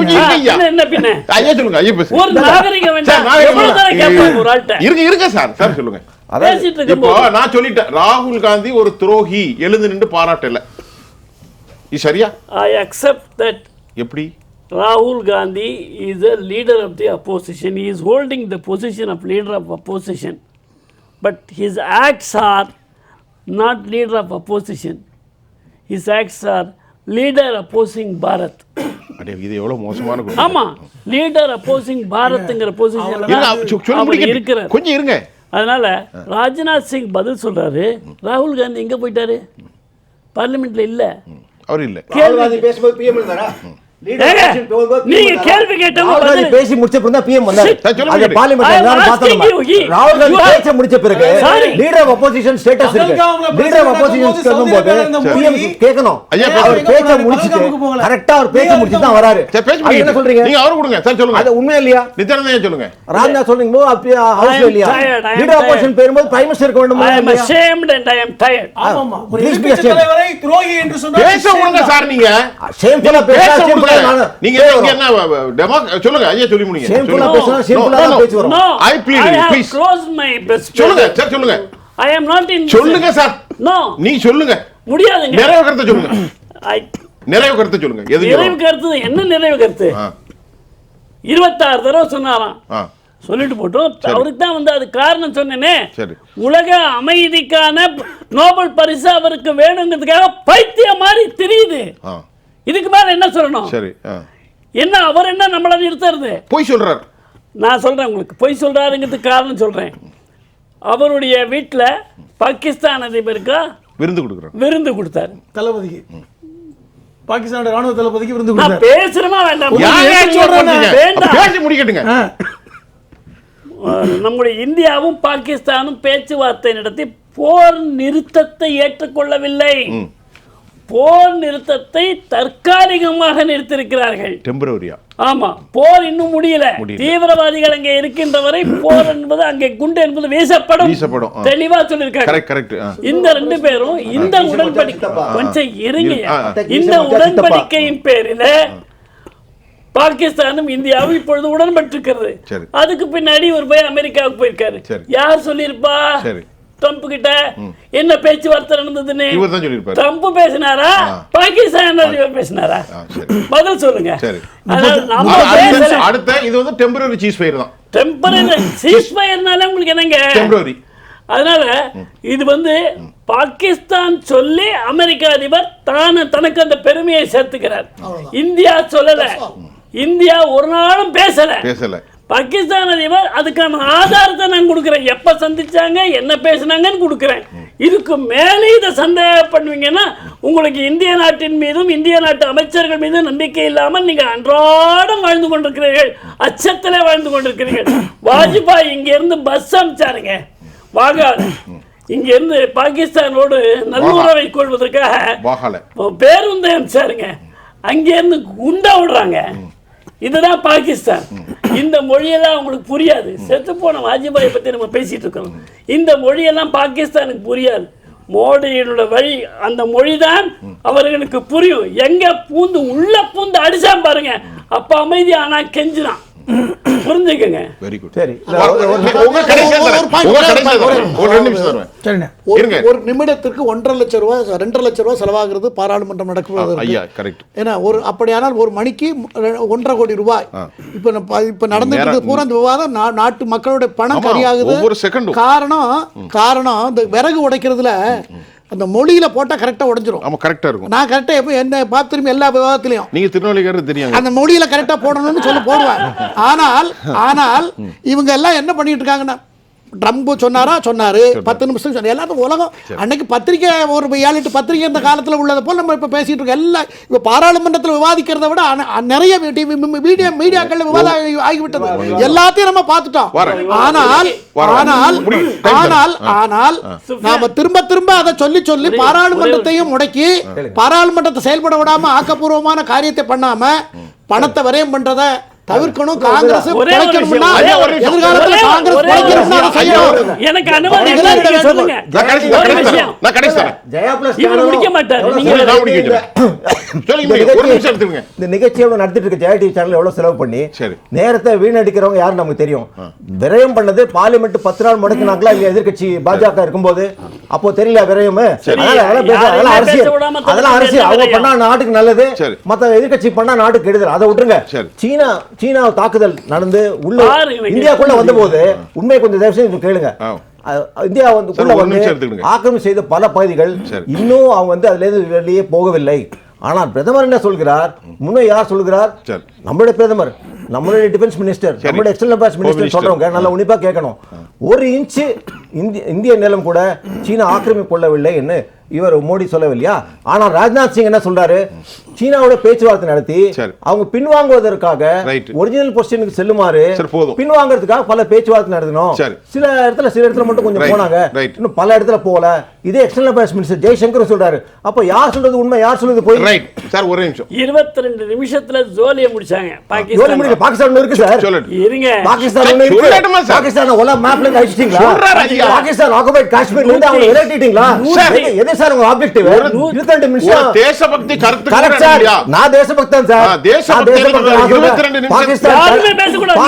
Speaker 5: என்ன பின்ன?
Speaker 1: ஐயா சொல்லுங்க. ஐயா பேசுங்க.
Speaker 5: ஒரு நாகரிகம் வேண்டாம். எவ்வளவு தடவை கேட்பாங்க ஒரு ஆள்கிட்ட?
Speaker 1: இருங்க சார் சொல்லுங்க. இப்போ நான் சொல்லிட்டேன், ராகுல் காந்தி ஒரு துரோகி, எழுந்து நின்று பாராட்டல. இது சரியா?
Speaker 5: I accept that.
Speaker 1: எப்படி?
Speaker 5: Rahul Gandhi is a leader of the opposition. He is holding the position of leader of opposition. But his acts are not leader of opposition. His acts are leader opposing Bharat.
Speaker 1: அடே இது எவ்வளவு மோசமான குணம்.
Speaker 5: ஆமா, leader opposing Bharatங்கற பொசிஷன்ல இருக்கிறார்.
Speaker 1: கொஞ்சம் இருங்க.
Speaker 5: அதனால ராஜ்நாத் சிங் பதில் சொல்றாரு, ராகுல் காந்தி எங்க போயிட்டாரு? பார்லிமெண்ட்ல இல்ல.
Speaker 1: அவர் இல்ல.
Speaker 3: ராகுல் காந்தி பேசும்போது பிஎம் இருந்தாரா?
Speaker 5: நீங்க கேள்வி கேட்டவங்க
Speaker 3: பேசி முடிச்ச பிறகு பிஎம் வந்தாரு. அது பார்லிமெண்ட்ல எல்லாரும் பார்த்தோம். ராகுல் காந்தி பேச முடிச்ச பிறகு லீடர் ஆஃப் அப்போசிஷன் ஸ்டேட்டஸ் இருக்கு. லீடர் ஆஃப் அப்போசிஷன் சொல்லும்போது பிஎம் கேட்கணும். அவர் பேச முடிச்சிட்டு கரெக்ட்டா அவர் பேச முடிச்சிட்டு தான் வராரு. என்ன சொல்றீங்க?
Speaker 1: நீங்க அவரு கொடுங்க. சார் சொல்லுங்க.
Speaker 3: அது உண்மை இல்லையா?
Speaker 1: நிதானமா சொல்லுங்க.
Speaker 3: ராஜ்நாத் சொல்றீங்க ஹவுஸ் இல்லையா? லீடர் ஆஃப் அப்போசிஷன் பேரும்போது பிரைம் மினிஸ்டர் இருக்க வேண்டும்.
Speaker 5: I am ashamed and I am tired.
Speaker 4: ஆமாமா. ஒரு எதிர்க்கட்சி தலைவரை துரோகி என்று சொன்னா
Speaker 1: பேச விடுங்க சார். நீங்க
Speaker 3: ஷேம்ஃபுல்லா பேச
Speaker 1: நீங்க என்ன சொல்லுங்க. ஐயா சொல்லி முடிங்க.
Speaker 3: ஷேம்ஃபுல்லா பேசினா ஷேம்ஃபுல்லா தான் பேச்சு வரும்.
Speaker 1: I please
Speaker 5: close my best.
Speaker 1: சொல்லுங்க சார் சொல்லுங்க.
Speaker 5: I am not in.
Speaker 1: சொல்லுங்க சார்.
Speaker 5: No.
Speaker 1: நீ சொல்லுங்க.
Speaker 5: முடியாதுங்க.
Speaker 1: நிறைவு கருத்தை சொல்லுங்க.
Speaker 5: ஐ,
Speaker 1: நிறைவு கருத்தை சொல்லுங்க. எது
Speaker 5: நிறைவு கருத்து என்ன? நிறைவு கருத்து 26 தடவை சொன்னாராம். சொல்லிட்டு போட்டோம். அவருக்கு தான் வந்து அது காரணம் சொன்னேனே. உலக அமைதிக்கான நோபல் பரிசு அவருக்கு வேணுங்கிறதுக்காக பைத்தியம் மாதிரி தெரியுது. இதுக்கு மேல என்ன சொல்லணும்? சரி, என்ன அவர் என்ன நம்மள நிறுத்துறது?
Speaker 1: பொய் சொல்றாரு.
Speaker 5: நான் சொல்றேன் உங்களுக்கு, பொய் சொல்றாருங்கிறதுக்கு காரணம் சொல்றேன். அவருடைய வீட்டுல பாகிஸ்தான் அதிபருக்கு விருந்து கொடுத்தாரு.
Speaker 4: தளபதிக்கு, பாகிஸ்தானோட ராணுவ தளபதிக்கு விருந்து
Speaker 5: நான்
Speaker 4: கொடுத்தாரு.
Speaker 5: பேசுறமா வேண்டாம்?
Speaker 1: பேசி முடிக்கட்டுங்க.
Speaker 5: நம்முடைய இந்தியாவும் பாகிஸ்தானும் பேச்சுவார்த்தை நடத்தி போர் நிறுத்தத்தை ஏற்றுக்கொள்ளவில்லை. போர் நிறுத்தத்தை தற்காலிகமாக நிறுத்தியிருக்கிறார்கள்.
Speaker 1: டெம்பரரியா?
Speaker 5: ஆமா, போர் இன்னும் முடியல. தீவிரவாதிகள் அங்கே இருக்கின்ற வரை போர் என்பது, அங்கே குண்டு என்பது வீசப்படும். தெளிவா சொல்லியிருக்காங்க. இந்த 2 பேரும் இந்த உடன்படிக்கை, கொஞ்சம் இருங்க, இந்த உடன்படிக்கையின் பேரில பாகிஸ்தானும் இந்தியாவும் இப்பொழுது உடன்பட்டிருக்கிறது. அதுக்கு பின்னாடி ஒரு போய் அமெரிக்காவுக்கு போயிருக்காரு. யார் சொல்லியிருப்பா? ட்ரம்ப் கிட்ட என்ன பேச்சுவார்த்தை நடந்ததுன்னு ட்ரம்ப் பேசினாரா, பாகிஸ்தான் அதிபர் பேசினாரா? பதில் சொல்லுங்க.
Speaker 1: அடுத்த இது வந்து டெம்பரரி சீஸ்ஃபயர் தான்.
Speaker 5: டெம்பரரி சீஸ்ஃபயர்னால உங்களுக்கு என்னங்க? டெம்பரரி. அதனால இது வந்து பாகிஸ்தான் சொல்லி அமெரிக்க அதிபர் தனக்கு அந்த பெருமையை சேர்த்துக்கிறார். இந்தியா சொல்லல. இந்தியா ஒரு நாளும் பேசல. பாகிஸ்தான் அதிபர் அதுக்கான ஆதாரத்தை நான் கொடுக்குறேன். எப்ப சந்திச்சாங்க, என்ன பேசினாங்கன்னு கொடுக்குறேன். இதுக்கு மேலே இதை சந்தேகம் பண்ணுவீங்கன்னா உங்களுக்கு இந்திய நாட்டின் மீதும் இந்திய நாட்டு அமைச்சர்கள் மீதும் நம்பிக்கை இல்லாமல் நீங்க அன்றாடம் வாழ்ந்து கொண்டிருக்கிறீர்கள், அச்சத்திலே வாழ்ந்து கொண்டிருக்கிறீர்கள். வாஜ்பாய் இங்க இருந்து பஸ் அனுப்பிச்சாருங்க, வாகால. இங்க இருந்து பாகிஸ்தானோடு நல்லுறவை கொள்வதற்காக பேருந்து அனுப்பிச்சாருங்க. அங்கே இருந்து குண்டா விடுறாங்க. இதுதான் பாகிஸ்தான். இந்த மொழியெல்லாம் உங்களுக்கு புரியாது. செத்து போன வாஜ்பாயை பத்தி நம்ம பேசிட்டு இருக்கோம். இந்த மொழியெல்லாம் பாகிஸ்தானுக்கு புரியாது. மோடியோட வழி, அந்த மொழிதான் அவர்களுக்கு புரியும். எங்க பூந்து உள்ள பூந்து அடிச்சான் பாருங்க, அப்ப அமைதி. ஆனா கெஞ்சுதான், புரிஞ்சுக்கங்க.
Speaker 1: Very good.
Speaker 3: சரி,
Speaker 2: ஒரு நிமிடத்திற்கு 1.5 லட்சம் ரூபாய் 2.5 லட்சம் ரூபாய் செலவாகிறது பாராளுமன்றம் நடக்குவது. ஏன்னா அப்படியானால் ஒரு மணிக்கு 1.5 கோடி ரூபாய். இப்ப நடந்துட்டு பூரா இந்த விவாதம் நாட்டு மக்களுடைய பணம் கரியாகுது. காரணம் இந்த விறகு உடைக்கிறதுல அந்த மொழியில போட்டா கரெக்டா உடைஞ்சிரும்.
Speaker 1: ஆமா, கரெக்டா இருக்கும்.
Speaker 2: நான் கரெக்டா எப்ப என்ன பார்த்துருமே எல்லா விவாதத்திலையும்
Speaker 1: நீங்க திருநெல்வேலிக்காரர் தெரியும்,
Speaker 2: அந்த மொழியில கரெக்டா போடணும்னு சொல்லி போடுவேன். ஆனால் இவங்க எல்லாம் என்ன பண்ணிட்டு இருக்காங்கன்னா, ட்ரம்ப் சொன்னாரு 10 நிமிஷம் சொன்னார். எல்லாரும் உலகம் அன்னைக்கு பத்திரிகை ஒரு 7-8 பத்திரிகை இந்த காலத்தில் உள்ளதை போல் நம்ம இப்போ பேசிட்டு இருக்கோம். எல்லாம் இப்போ பாராளுமன்றத்தில் விவாதிக்கிறத விட நிறைய மீடியாக்கள் விவாதம் ஆகிவிட்டது. எல்லாத்தையும் நம்ம பார்த்துட்டோம். ஆனால் நாம திரும்ப அதை சொல்லி பாராளுமன்றத்தையும் முடக்கி பாராளுமன்றத்தை செயல்பட விடாம ஆக்கப்பூர்வமான காரியத்தை பண்ணாம பணத்தை விரயம் பண்றத தவிர்க்கணும். காங்கிரஸ் பிழைக்கணும்னா எதிர்காலத்தில் காங்கிரஸ் பிழைக்கணும்னா செய்யணும்.
Speaker 5: எனக்கு அனுமதி இல்ல சொல்லுங்க.
Speaker 1: நான் கடைசி
Speaker 5: இவர் முடிக்க மாட்டார். நீங்க
Speaker 3: ஒரு நிமிஷம் எடுத்துங்க. இந்த நிகழ்ச்சியை நடத்திட்டு இருக்க ஜெயா டிவி சேனல் எவ்வளவு செலவு பண்ணி நேரத்தை வீணடிக்கிறவங்க யாரும் நமக்கு தெரியும். விரயம் பண்ணது பார்லிமெண்ட் 10 நாள் முடக்கினாங்களா இல்ல எதிர்க்கட்சி பாஜக இருக்கும்போது? அப்போ தெரியல விரயம். அதெல்லாம் அரசியல். அவங்க பண்ணா நாட்டுக்கு நல்லது, மத்த எதிர்க்கட்சி பண்ணா நாட்டுக்கு கெடுதல். அதை விட்டுருங்க. சீனா தாக்குதல் நடந்து உள்ள இந்தியாக்குள்ள வந்த போது உண்மை கொஞ்சம் தயவு செய்து கேளுங்க. இந்தியா வந்து ஆக்கிரமிப்பு செய்த பல பகுதிகள் இன்னும் அவங்க வந்து அதுல இருந்து வெளியே போகவில்லை. ஆனால் பிரதமர் என்ன சொல்கிறார்? முன்னே யார் சொல்கிறார்? நம்மளுடைய பிரதமர், நம்மளுடைய டிஃபென்ஸ் மினிஸ்டர், நம்மளுடைய எக்ஸ்டர்னல் அஃபேர்ஸ் மினிஸ்டர் சொல்றவங்க நல்லா உன்னிப்பா கேட்கணும். 1 இன்ச் இந்திய நிலம் கூட சீனா ஆக்கிரமிப்பு கொள்ளவில்லை என்று இவர் மோடி சொல்லவில்லையா? ஆனால் ராஜ்நாத் சிங் என்ன சொல்றாரு? சீனாவோட பேச்சுவார்த்தை நடத்தி அவங்க பின்வாங்குவதற்காக ஒரிஜினல் பொசிஷனுக்கு செல்லுமாறு பின்வாங்கிறதுக்காக பல பேச்சுவார்த்தை நடத்தணும். சில இடத்துல மட்டும் கொஞ்சம் போனாங்க, இன்னும் பல இடத்துல போகல. இதே எக்ஸ்டர்னல் அஃபேர்ஸ் மினிஸ்டர் ஜெய்சங்கர் சொல்றாரு. அப்ப யார் சொல்றது உண்மை, யார் சொல்றது போய்?
Speaker 1: சார் ஒரு நிமிஷம்.
Speaker 5: 22 நிமிஷத்துல ஜோலியை முடிச்சாங்க.
Speaker 3: பாகிஸ்தான் இருக்கு சார். இருங்க, பாகிஸ்தான் ஒல மேப்ல இருந்து அழிச்சிட்டீங்களா? பாகிஸ்தான் ஆக்குபைட் காஷ்மீர்ல இருந்து அவங்க விரட்டிட்டீங்களா? எது சார் உங்க ஆப்ஜெக்டிவ்? 22 நிமிஷம்
Speaker 1: தேசபக்தி கருத்து.
Speaker 3: Correct sir. நான் தேசபக்தன் சார்.
Speaker 1: தேசபக்தி 22 நிமிஷம்
Speaker 5: யாருமே பேச கூடாது.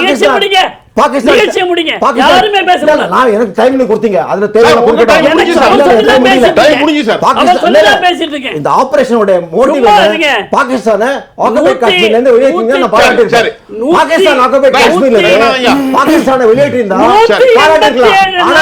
Speaker 3: பாகிஸ்தான்
Speaker 5: நிகழ்ச்சியை முடிங்க.
Speaker 3: பாகிஸ்தான்
Speaker 5: யாருமே பேச
Speaker 3: இல்ல, நான் எனக்கு டைம் கொடுத்தீங்க அதுல தேவையான
Speaker 1: உங்க time முடிஞ்சு சார். Time முடிஞ்சு சார்.
Speaker 5: பேசிட்டு இருக்கேன்.
Speaker 3: இந்த ஆபரேஷனோட மோட்டிவ்
Speaker 5: சும்மா இருங்க.
Speaker 3: பாகிஸ்தானை ஆக்குபை காஷ்மீர்ல இருந்து வெளியேற்றிங்க நான் பாராட்டுறேன்.
Speaker 1: சரி.
Speaker 3: பாகிஸ்தான் ஆக்குபை காஷ்மீர்ல இருந்து பாகிஸ்தானை வெளியேற்றிருந்தா பாராட்டிக்கலாம். ஆனா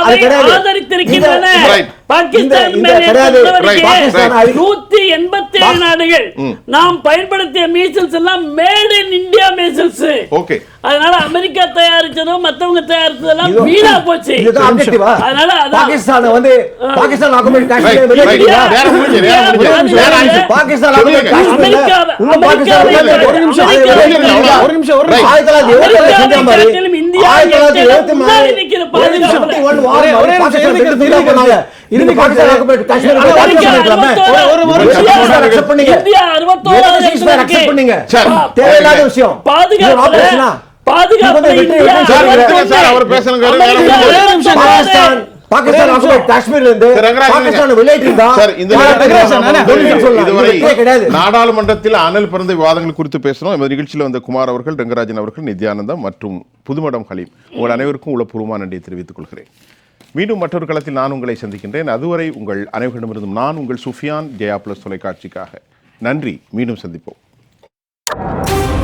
Speaker 3: அது கிடையாது.
Speaker 5: ஆதரித்திருக்கின்றன.
Speaker 1: Right.
Speaker 5: பாகிஸ்தான்
Speaker 3: இந்த
Speaker 5: மேலே
Speaker 3: கிடையாது.
Speaker 5: பொறுத்தவரைக்கும்
Speaker 3: பாகிஸ்தான்
Speaker 5: 187 நாடுகள் நாம் பயன்படுத்திய மீசல்ஸ் எல்லாம் made in India measles.
Speaker 1: Okay.
Speaker 5: அதனால அமெரிக்கா தயாரிச்சதோ மத்தவங்க தயாரிச்சதெல்லாம்
Speaker 3: இது-
Speaker 5: வீணா போச்சு.
Speaker 3: இதுதான் objective-ஆ?
Speaker 5: அதனால அதான்
Speaker 3: பாகிஸ்தானை வந்து பாகிஸ்தான் ஆக்குபை காஷ்மீர்ல
Speaker 1: Right,
Speaker 3: வெளியேற்றிருக்கா?
Speaker 1: right. நேரம் முடிஞ்சு, நேரம் முடிஞ்சு. நேரம் ஆயிடுச்சு.
Speaker 3: பாகிஸ்தான் ஆக்குபை
Speaker 1: சொல்லுங்க.
Speaker 3: காஷ்மீர்ல
Speaker 5: அமெரிக்காவை-
Speaker 3: இன்னும் பாகிஸ்தான்
Speaker 5: அமெரிக்காவை-
Speaker 3: ஒரு நிமிஷம்
Speaker 5: அமெரிக்காவை-
Speaker 3: ஒரு நிமிஷம் 1977 செஞ்ச மாதிரி
Speaker 5: இந்தியா
Speaker 3: 1974
Speaker 5: முன்னாடி நிக்கிற பாதுகாப்பு.
Speaker 3: 51 வார் மாதிரி பாகிஸ்தான் திருப்பி பண்ணாங்க. இன்னைக்கு பாகிஸ்தான் ஆக்குபை காஷ்மீர்ல
Speaker 5: அமெரிக்கா
Speaker 3: பண்ணிக்கலாமே.
Speaker 5: அறுபத்தோராவது
Speaker 3: accept பண்ணீங்க.
Speaker 5: இந்தியா 16வது
Speaker 3: ceasefire accept பண்ணீங்க.
Speaker 1: சரி.
Speaker 3: தேவையில்லாத விஷயம்.
Speaker 5: பாதுகாப்புல
Speaker 3: ஆபரேஷனா
Speaker 5: பாதுகாப்புல
Speaker 3: இது வந்து
Speaker 5: இந்தியா
Speaker 1: சார்,
Speaker 3: வெற்றி
Speaker 1: விட்டுருங்க சார், அவர் பேசணுங்க.
Speaker 5: அமெரிக்கா
Speaker 3: பாகிஸ்தான் பாகிஸ்தான் ஆக்குபை காஷ்மீர்ல இருந்து
Speaker 1: சார், ரங்கராஜன்
Speaker 3: பாகிஸ்தான் வெளியேற்றிருந்தா
Speaker 1: சார், இந்த இதுவரை
Speaker 3: கிடையாது.
Speaker 1: நாடாளுமன்றத்தில் அனல் பிறந்த விவாதங்கள் குறித்து பேசணும். இந்த நிகழ்ச்சியில் வந்த குமார் அவர்கள், ரங்கராஜன் அவர்கள், நித்யானந்தம் மற்றும் புதுமடம் ஹலீம், உங்கள் அனைவருக்கும் உளப்பூர்வமான நன்றியை தெரிவித்துக் கொள்கிறேன். மீண்டும் மற்றொரு களத்தில் நான் உங்களை சந்திக்கின்றேன். அதுவரை உங்கள் அனைவரிடமிருந்தும் நான் உங்கள் சுஃபியான், ஜெயா பிளஸ் தொலைக்காட்சிக்காக நன்றி. மீண்டும் சந்திப்போம்.